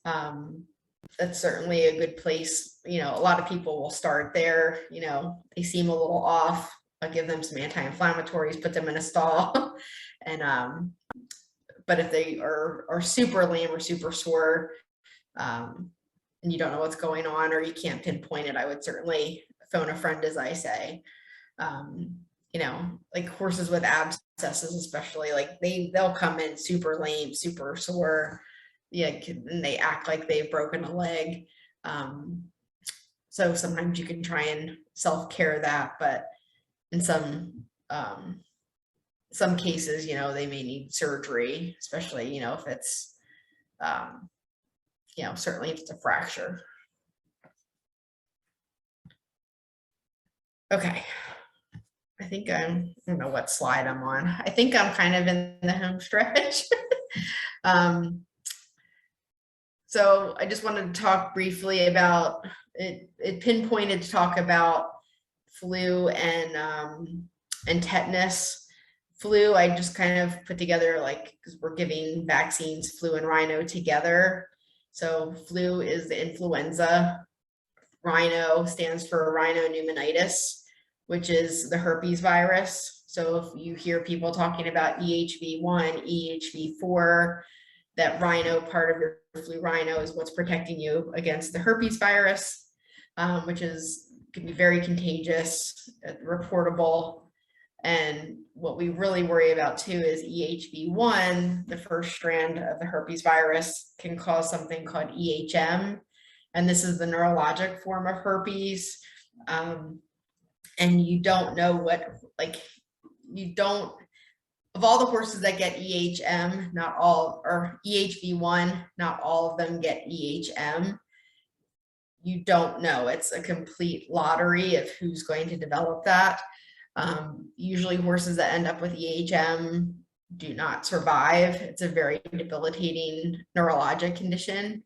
That's certainly a good place. A lot of people will start there, they seem a little off. I'll give them some anti-inflammatories, put them in a stall. And but if they are super lame or super sore, and you don't know what's going on or you can't pinpoint it, I would certainly phone a friend, as I say. Like horses with abscesses, especially, like they'll come in super lame, super sore, and they act like they've broken a leg. So sometimes you can try and self-care that, but in some cases, they may need surgery, especially, if it's, certainly if it's a fracture. Okay. I think I don't know what slide I'm on. I think I'm kind of in the home stretch. So I just wanted to talk briefly about it. It pinpointed to talk about flu and tetanus. Flu, I just kind of put together, because we're giving vaccines, flu and rhino together. So flu is the influenza. Rhino stands for rhinopneumonitis, which is the herpes virus. So if you hear people talking about EHV1, EHV4, that rhino part of your flu rhino is what's protecting you against the herpes virus, which can be very contagious, reportable. And what we really worry about too is EHV1, the first strand of the herpes virus, can cause something called EHM. And this is the neurologic form of herpes. And you don't know of all the horses that get EHM, not all, or EHV1, not all of them get EHM. You don't know. It's a complete lottery of who's going to develop that. Usually horses that end up with EHM do not survive. It's a very debilitating neurologic condition.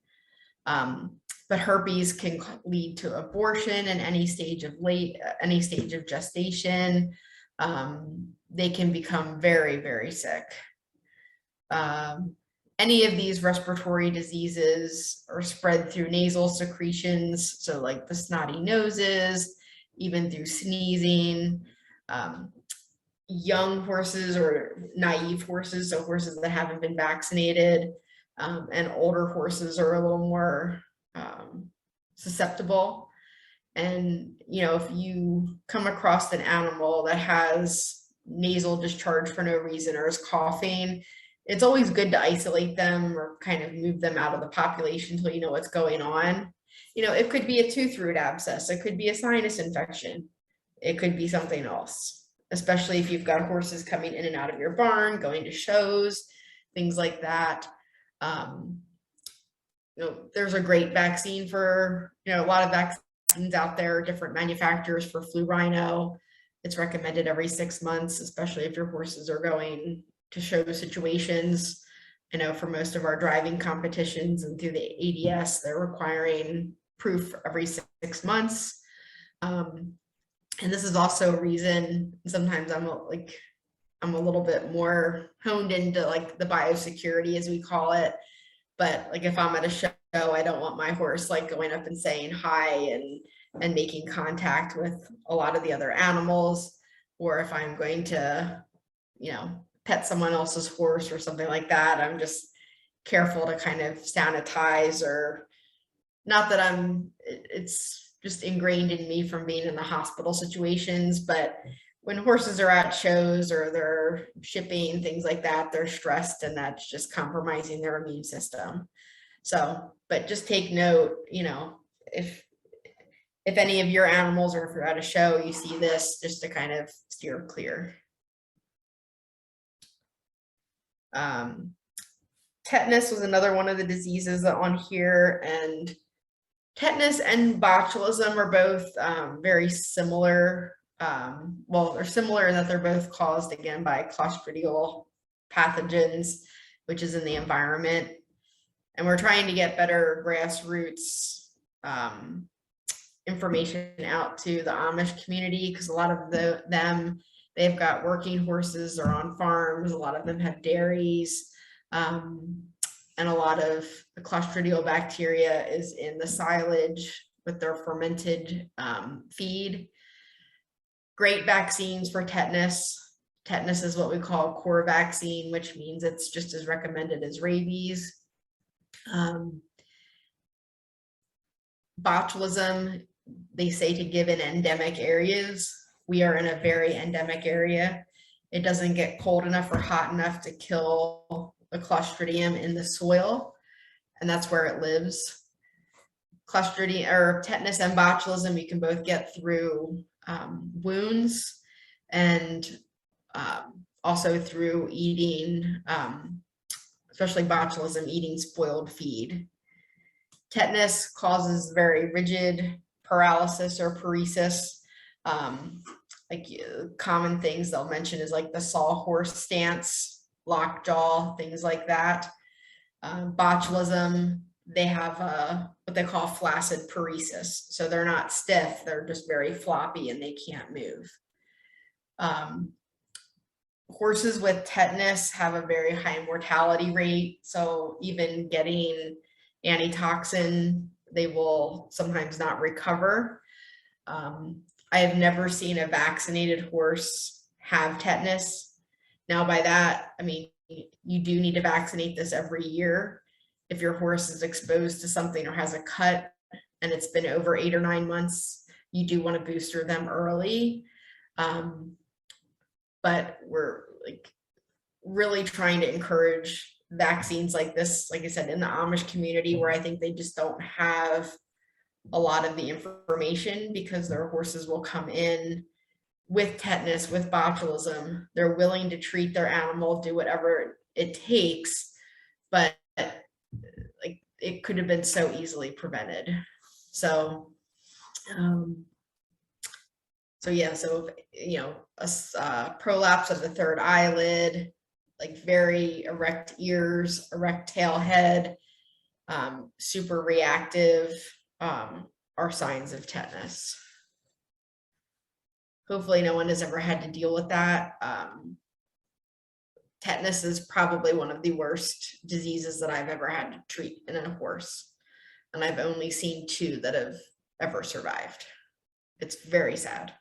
but herpes can lead to abortion in any stage of gestation. They can become very, very sick. Any of these respiratory diseases are spread through nasal secretions, so like the snotty noses, even through sneezing. Young horses or naive horses, so horses that haven't been vaccinated, and older horses are a little more susceptible. And, you know, if you come across an animal that has nasal discharge for no reason or is coughing, it's always good to isolate them or kind of move them out of the population until you know what's going on. You know, it could be a tooth root abscess, it could be a sinus infection, it could be something else, especially if you've got horses coming in and out of your barn, going to shows, things like that. You know, there's a great vaccine for, you know, a lot of vaccines out there, different manufacturers for flu rhino. It's recommended every 6 months, especially if your horses are going to show situations. I know for most of our driving competitions and through the ADS, they're requiring proof every 6 months. And this is also a reason sometimes I'm a little bit more honed into like the biosecurity, as we call it. But like if I'm at a show, I don't want my horse like going up and saying hi and making contact with a lot of the other animals. Or if I'm going to, you know, pet someone else's horse or something like that, I'm just careful to kind of sanitize, or not that it's just ingrained in me from being in the hospital situations, but when horses are at shows or they're shipping, things like that, they're stressed, and that's just compromising their immune system. So, but just take note, you know, if any of your animals, or if you're at a show, you see this, just to kind of steer clear. Tetanus was another one of the diseases on here, and tetanus and botulism are both very similar. Well, they're similar in that they're both caused, again, by clostridial pathogens, which is in the environment. And we're trying to get better grassroots information out to the Amish community, because a lot of them, they've got working horses or on farms. A lot of them have dairies. And a lot of the clostridial bacteria is in the silage with their fermented feed. Great vaccines for tetanus. Tetanus is what we call a core vaccine, which means it's just as recommended as rabies. Botulism, they say to give in endemic areas. We are in a very endemic area. It doesn't get cold enough or hot enough to kill the Clostridium in the soil, and that's where it lives. Clostridium or tetanus and botulism, you can both get through wounds, and also through eating, especially botulism, eating spoiled feed. Tetanus causes very rigid paralysis or paresis. Like common things they'll mention is like the sawhorse stance, lockjaw, things like that. Botulism, they have what they call flaccid paresis. So they're not stiff, they're just very floppy and they can't move. Horses with tetanus have a very high mortality rate. So even getting antitoxin, they will sometimes not recover. I have never seen a vaccinated horse have tetanus. Now by that, I mean, you do need to vaccinate this every year. If your horse is exposed to something or has a cut and it's been over 8 or 9 months, you do want to booster them early. But we're like really trying to encourage vaccines like this, like I said, in the Amish community, where I think they just don't have a lot of the information, because their horses will come in with tetanus, with botulism. They're willing to treat their animal, do whatever it takes, but like it could have been so easily prevented. So yeah, so you know, a prolapse of the third eyelid, like very erect ears, erect tail head, super reactive, are signs of tetanus. Hopefully no one has ever had to deal with that. Tetanus is probably one of the worst diseases that I've ever had to treat in a horse. And I've only seen 2 that have ever survived. It's very sad.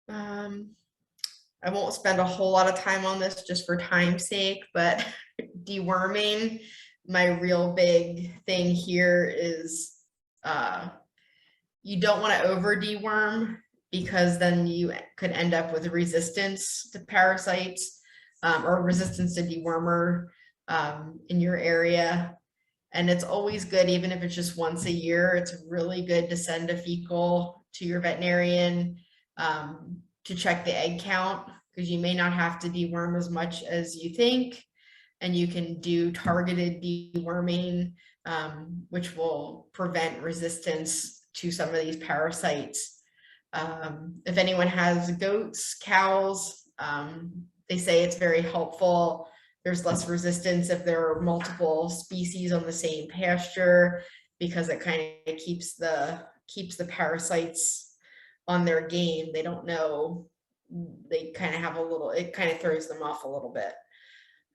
I won't spend a whole lot of time on this just for time's sake, but deworming, my real big thing here is you don't want to over deworm, because then you could end up with resistance to parasites, or resistance to dewormer in your area. And it's always good, even if it's just once a year, it's really good to send a fecal to your veterinarian to check the egg count, because you may not have to deworm as much as you think. And you can do targeted deworming, which will prevent resistance to some of these parasites. If anyone has goats, cows, they say it's very helpful. There's less resistance if there are multiple species on the same pasture, because it kind of keeps the parasites on their game. They don't know, they kind of have a little, it kind of throws them off a little bit.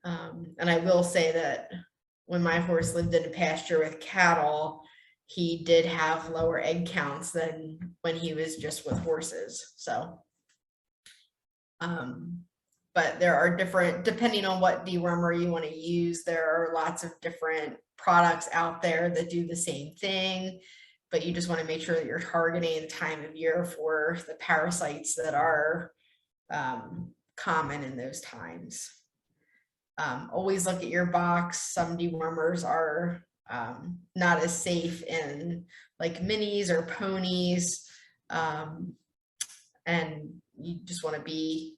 And I will say that when my horse lived in a pasture with cattle, he did have lower egg counts than when he was just with horses. So, but there are different, depending on what dewormer you want to use, there are lots of different products out there that do the same thing, but you just want to make sure that you're targeting the time of year for the parasites that are common in those times. Always look at your box. Some dewormers are not as safe in like minis or ponies, and you just want to be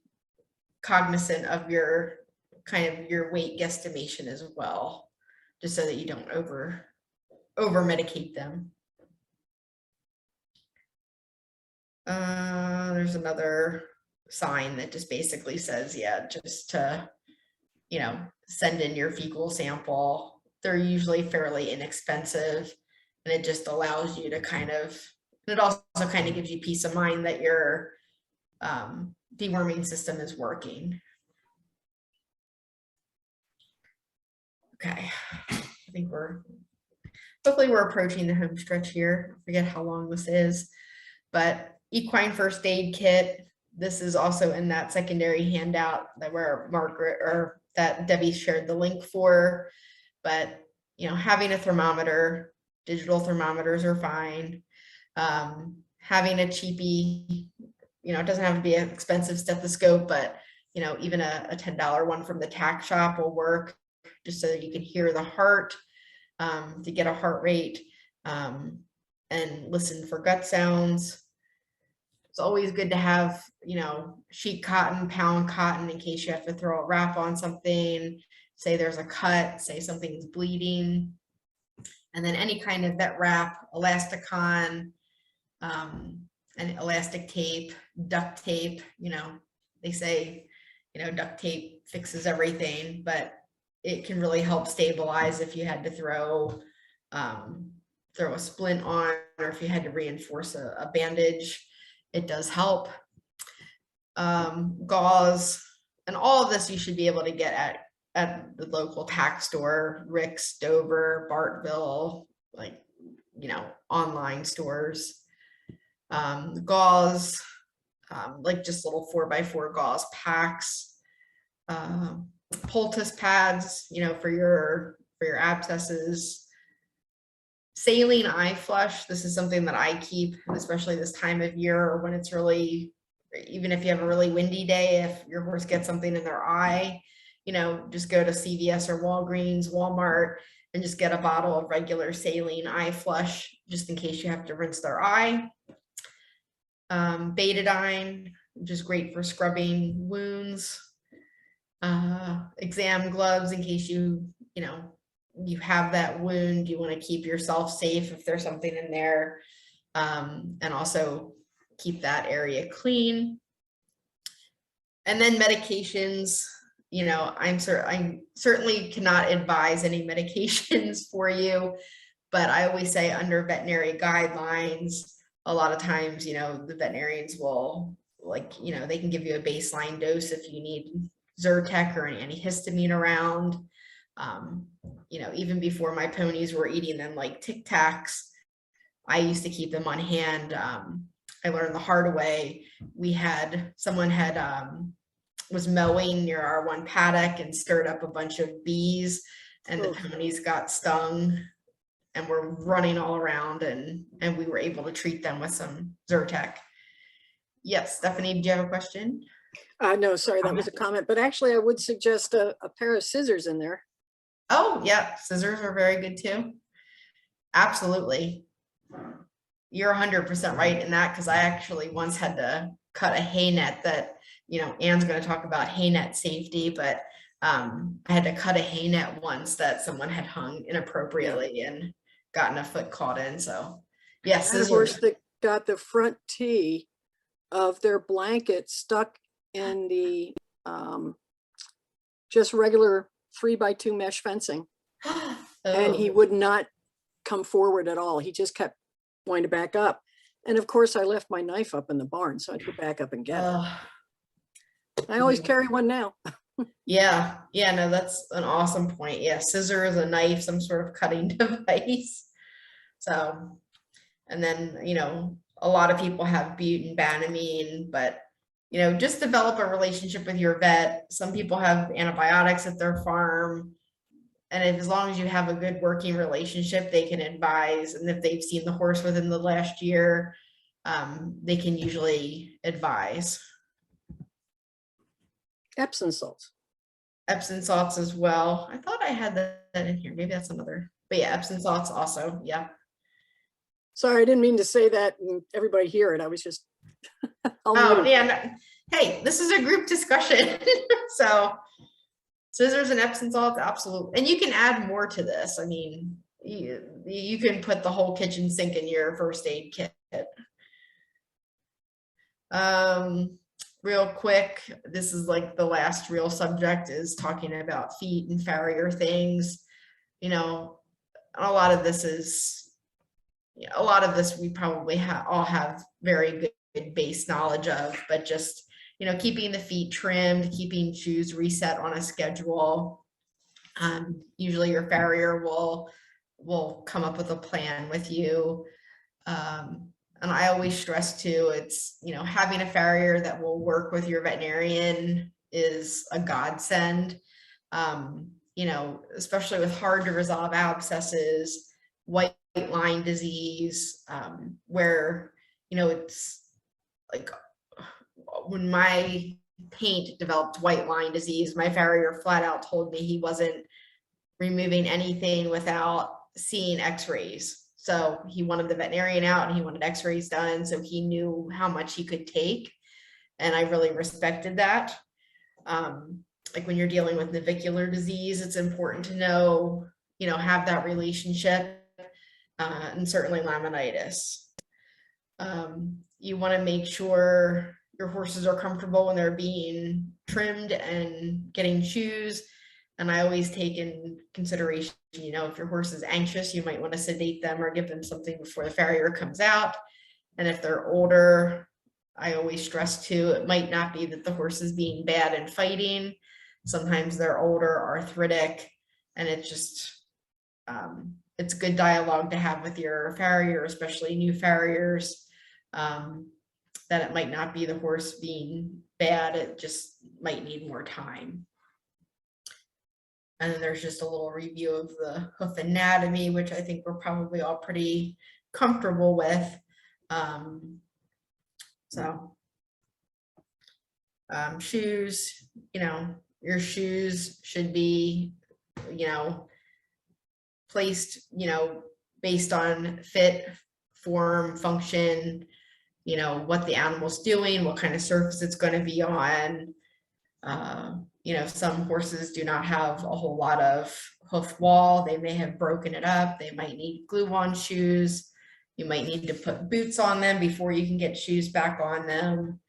cognizant of your kind of your weight guesstimation as well, just so that you don't over medicate them. There's another sign that just basically says, yeah, just to, you know, send in your fecal sample. They're usually fairly inexpensive, and it just allows you to kind of, and it also kind of gives you peace of mind that your deworming system is working. Okay, I think hopefully we're approaching the home stretch here. I forget how long this is, but equine first aid kit. This is also in that secondary handout that that Debbie shared the link for. But, you know, having a thermometer, digital thermometers are fine. Having a cheapy, you know, it doesn't have to be an expensive stethoscope, but, you know, even a $10 one from the tack shop will work, just so that you can hear the heart, to get a heart rate, and listen for gut sounds. It's always good to have, you know, sheet cotton, pound cotton, in case you have to throw a wrap on something, say there's a cut, say something's bleeding. And then any kind of vet wrap, elasticon, and elastic tape, duct tape. You know, they say, you know, duct tape fixes everything, but it can really help stabilize if you had to throw a splint on, or if you had to reinforce a bandage. It does help. Gauze, and all of this you should be able to get at the local tack store, Rick's, Dover, Bartville, like, you know, online stores. Gauze, like just little 4x4 gauze packs, poultice pads, you know, for your abscesses. Saline eye flush. This is something that I keep, especially this time of year, or when it's really, even if you have a really windy day, if your horse gets something in their eye, you know, just go to CVS or Walgreens, Walmart, and just get a bottle of regular saline eye flush, just in case you have to rinse their eye. Betadine, which is great for scrubbing wounds. Exam gloves, in case you have that wound, you want to keep yourself safe if there's something in there, and also keep that area clean. And then medications, you know, I certainly cannot advise any medications for you, but I always say under veterinary guidelines, a lot of times, you know, the veterinarians will, like, you know, they can give you a baseline dose if you need Zyrtec or any antihistamine around. You know, even before my ponies were eating them like Tic Tacs, I used to keep them on hand. I learned the hard way. Someone was mowing near our one paddock and stirred up a bunch of bees, and the ponies got stung and were running all around, and we were able to treat them with some Zyrtec. Yes, Stephanie, do you have a question? No, sorry, that was a comment, but actually I would suggest a pair of scissors in there. Oh, yeah, scissors are very good too. Absolutely. You're 100% right in that, because I actually once had to cut a hay net that, you know, Anne's going to talk about hay net safety, but I had to cut a hay net once that someone had hung inappropriately and gotten a foot caught in. So yes, I had a horse that got the front tee of their blanket stuck in the just regular 3x2 mesh fencing, and he would not come forward at all. He just kept wanting to back up. And of course I left my knife up in the barn, so I had to go back up and get it. I always carry one now. Yeah, no, that's an awesome point. Yeah, scissors, a knife, some sort of cutting device. So, and then, you know, a lot of people have butanbanamine, but, you know, just develop a relationship with your vet. Some people have antibiotics at their farm, and as long as you have a good working relationship, they can advise. And if they've seen the horse within the last year, they can usually advise. Epsom salts. Epsom salts as well. I thought I had that in here. Maybe that's another, but yeah, Epsom salts also. Yeah. Sorry, I didn't mean to say that and everybody hear it. I was just, oh yeah. No. Hey, this is a group discussion. So scissors and Epsom salts, absolutely. And you can add more to this. I mean, you can put the whole kitchen sink in your first aid kit. Real quick, this is like the last real subject, is talking about feet and farrier things. You know, a lot of this we probably all have very good base knowledge of, but just, you know, keeping the feet trimmed, keeping shoes reset on a schedule. Usually your farrier will come up with a plan with you. And I always stress too, it's, you know, having a farrier that will work with your veterinarian is a godsend. You know, especially with hard to resolve abscesses, white line disease, where, you know, it's like when my paint developed white line disease, my farrier flat out told me he wasn't removing anything without seeing x-rays. So he wanted the veterinarian out and he wanted x-rays done, so he knew how much he could take. And I really respected that. Like when you're dealing with navicular disease, it's important to know, you know, have that relationship, and certainly laminitis. You want to make sure your horses are comfortable when they're being trimmed and getting shoes. And I always take in consideration, you know, if your horse is anxious, you might want to sedate them or give them something before the farrier comes out. And if they're older, I always stress too, it might not be that the horse is being bad and fighting. Sometimes they're older, arthritic, and it's just, it's good dialogue to have with your farrier, especially new farriers, that it might not be the horse being bad, it just might need more time. And then there's just a little review of the hoof anatomy, which I think we're probably all pretty comfortable with. Shoes, you know, your shoes should be, you know, placed, you know, based on fit, form, function, you know, what the animal's doing, what kind of surface it's going to be on. You know, some horses do not have a whole lot of hoof wall. They may have broken it up. They might need glue-on shoes. You might need to put boots on them before you can get shoes back on them.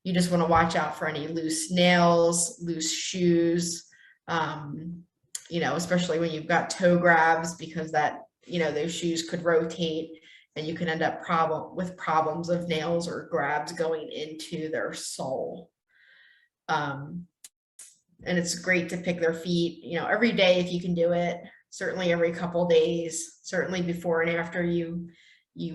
You just want to watch out for any loose nails, loose shoes, you know, especially when you've got toe grabs, because that, you know, those shoes could rotate and you can end up with problems of nails or grabs going into their sole. And it's great to pick their feet, you know, every day if you can do it, certainly every couple days, certainly before and after you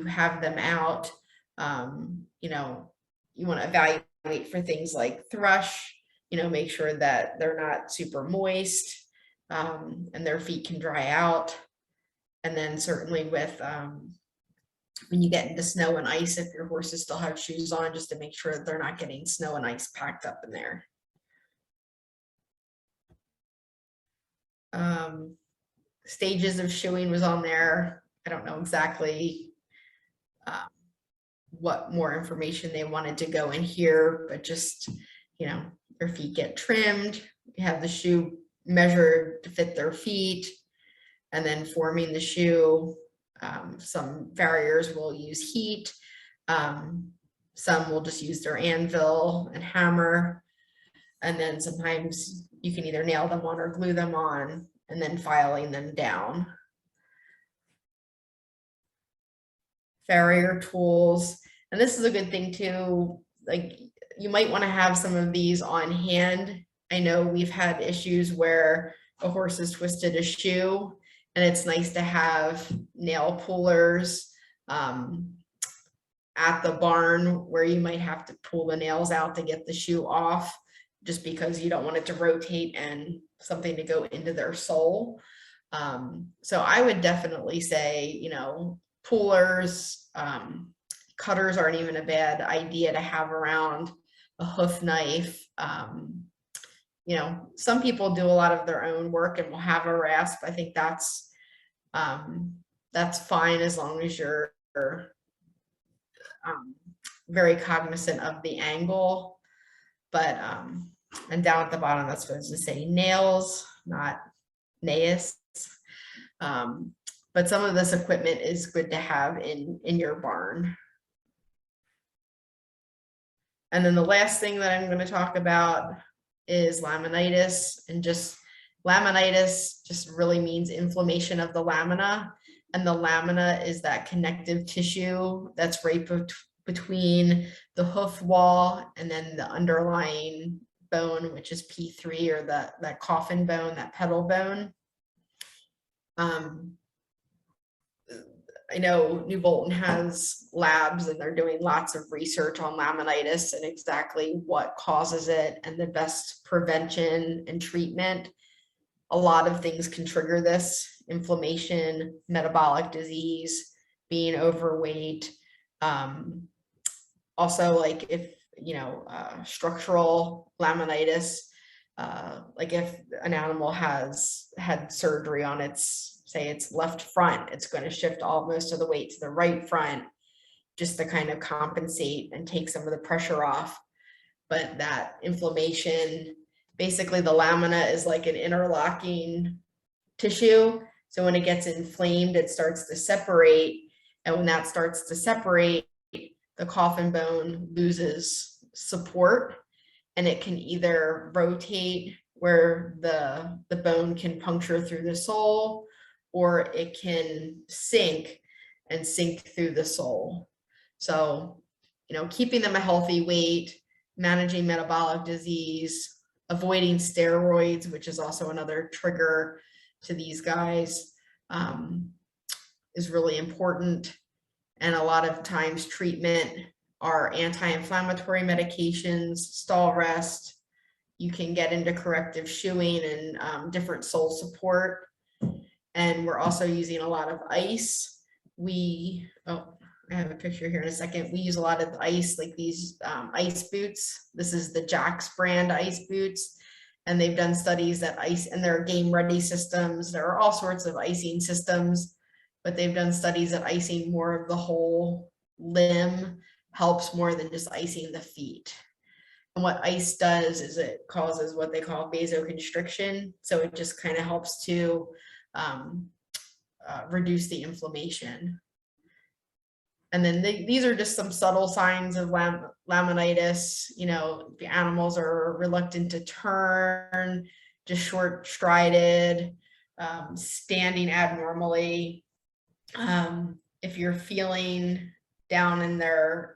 have them out. You know, you want to evaluate for things like thrush, you know, make sure that they're not super moist, and their feet can dry out. And then certainly with when you get into snow and ice, if your horses still have shoes on, just to make sure that they're not getting snow and ice packed up in there. Stages of shoeing was on there. I don't know exactly what more information they wanted to go in here, but just, you know, their feet get trimmed, you have the shoe measured to fit their feet, and then forming the shoe. Some farriers will use heat. Some will just use their anvil and hammer. And then sometimes you can either nail them on or glue them on, and then filing them down. Farrier tools. And this is a good thing too, like you might want to have some of these on hand. I know we've had issues where a horse has twisted a shoe, and it's nice to have nail pullers at the barn where you might have to pull the nails out to get the shoe off, just because you don't want it to rotate and something to go into their sole. So I would definitely say, you know, pullers, cutters aren't even a bad idea to have around, a hoof knife. You know, some people do a lot of their own work and will have a rasp. I think that's fine as long as you're very cognizant of the angle. But and down at the bottom, that's supposed to say nails, not nails. But some of this equipment is good to have in your barn. And then the last thing that I'm going to talk about is laminitis. And just laminitis just really means inflammation of the lamina. And the lamina is that connective tissue that's right between the hoof wall and then the underlying bone, which is P3, or that coffin bone, that pedal bone. I know New Bolton has labs and they're doing lots of research on laminitis and exactly what causes it and the best prevention and treatment. A lot of things can trigger this: inflammation, metabolic disease, being overweight. Also, like if, you know, structural laminitis, like if an animal has had surgery on its, say its left front, it's going to shift most of the weight to the right front just to kind of compensate and take some of the pressure off. But that inflammation, basically the lamina is like an interlocking tissue. So when it gets inflamed, it starts to separate. And when that starts to separate, the coffin bone loses support, and it can either rotate where the bone can puncture through the sole, or it can sink through the sole. So, you know, keeping them a healthy weight, managing metabolic disease, avoiding steroids, which is also another trigger to these guys, is really important. And a lot of times treatment are anti-inflammatory medications, stall rest. You can get into corrective shoeing and different sole support. And we're also using a lot of ice. I have a picture here in a second. We use a lot of ice, like these ice boots. This is the Jack's brand ice boots. And they've done studies that ice, and there are game ready systems. There are all sorts of icing systems, but they've done studies that icing more of the whole limb helps more than just icing the feet. And what ice does is it causes what they call vasoconstriction. So it just kind of helps to reduce the inflammation. And then these are just some subtle signs of laminitis, you know, the animals are reluctant to turn, just short strided, standing abnormally. If you're feeling down in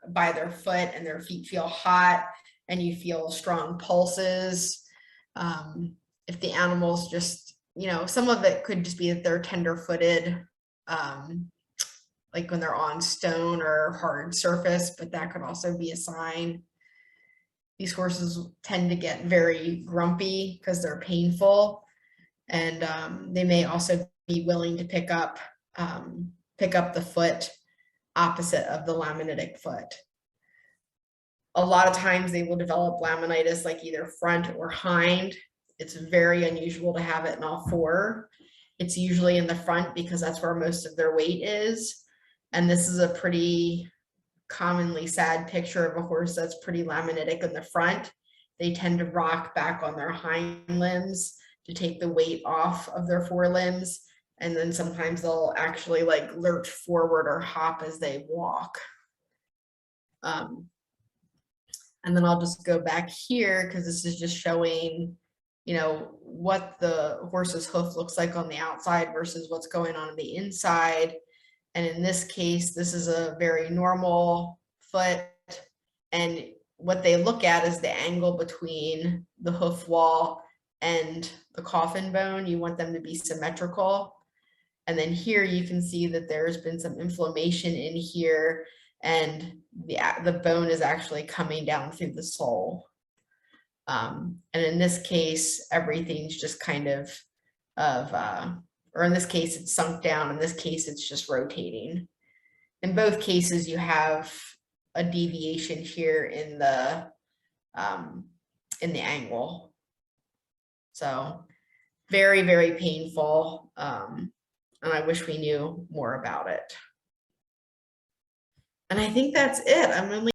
by their foot and their feet feel hot and you feel strong pulses, if the animals just, you know, some of it could just be that they're tender footed, like when they're on stone or hard surface, but that could also be a sign. These horses tend to get very grumpy because they're painful, and they may also be willing to pick up the foot opposite of the laminitic foot. A lot of times they will develop laminitis like either front or hind. It's very unusual to have it in all four. It's usually in the front because that's where most of their weight is. And this is a pretty commonly sad picture of a horse that's pretty laminitic in the front. They tend to rock back on their hind limbs to take the weight off of their forelimbs. And then sometimes they'll actually like lurch forward or hop as they walk. And then I'll just go back here because this is just showing, you know, what the horse's hoof looks like on the outside versus what's going on the inside. And in this case, this is a very normal foot. And what they look at is the angle between the hoof wall and the coffin bone. You want them to be symmetrical. And then here you can see that there's been some inflammation in here, and the bone is actually coming down through the sole. And in this case, everything's just kind of, or in this case, it's sunk down. In this case, it's just rotating. In both cases, you have a deviation here in the angle. So very, very painful. And I wish we knew more about it. And I think that's it. I'm only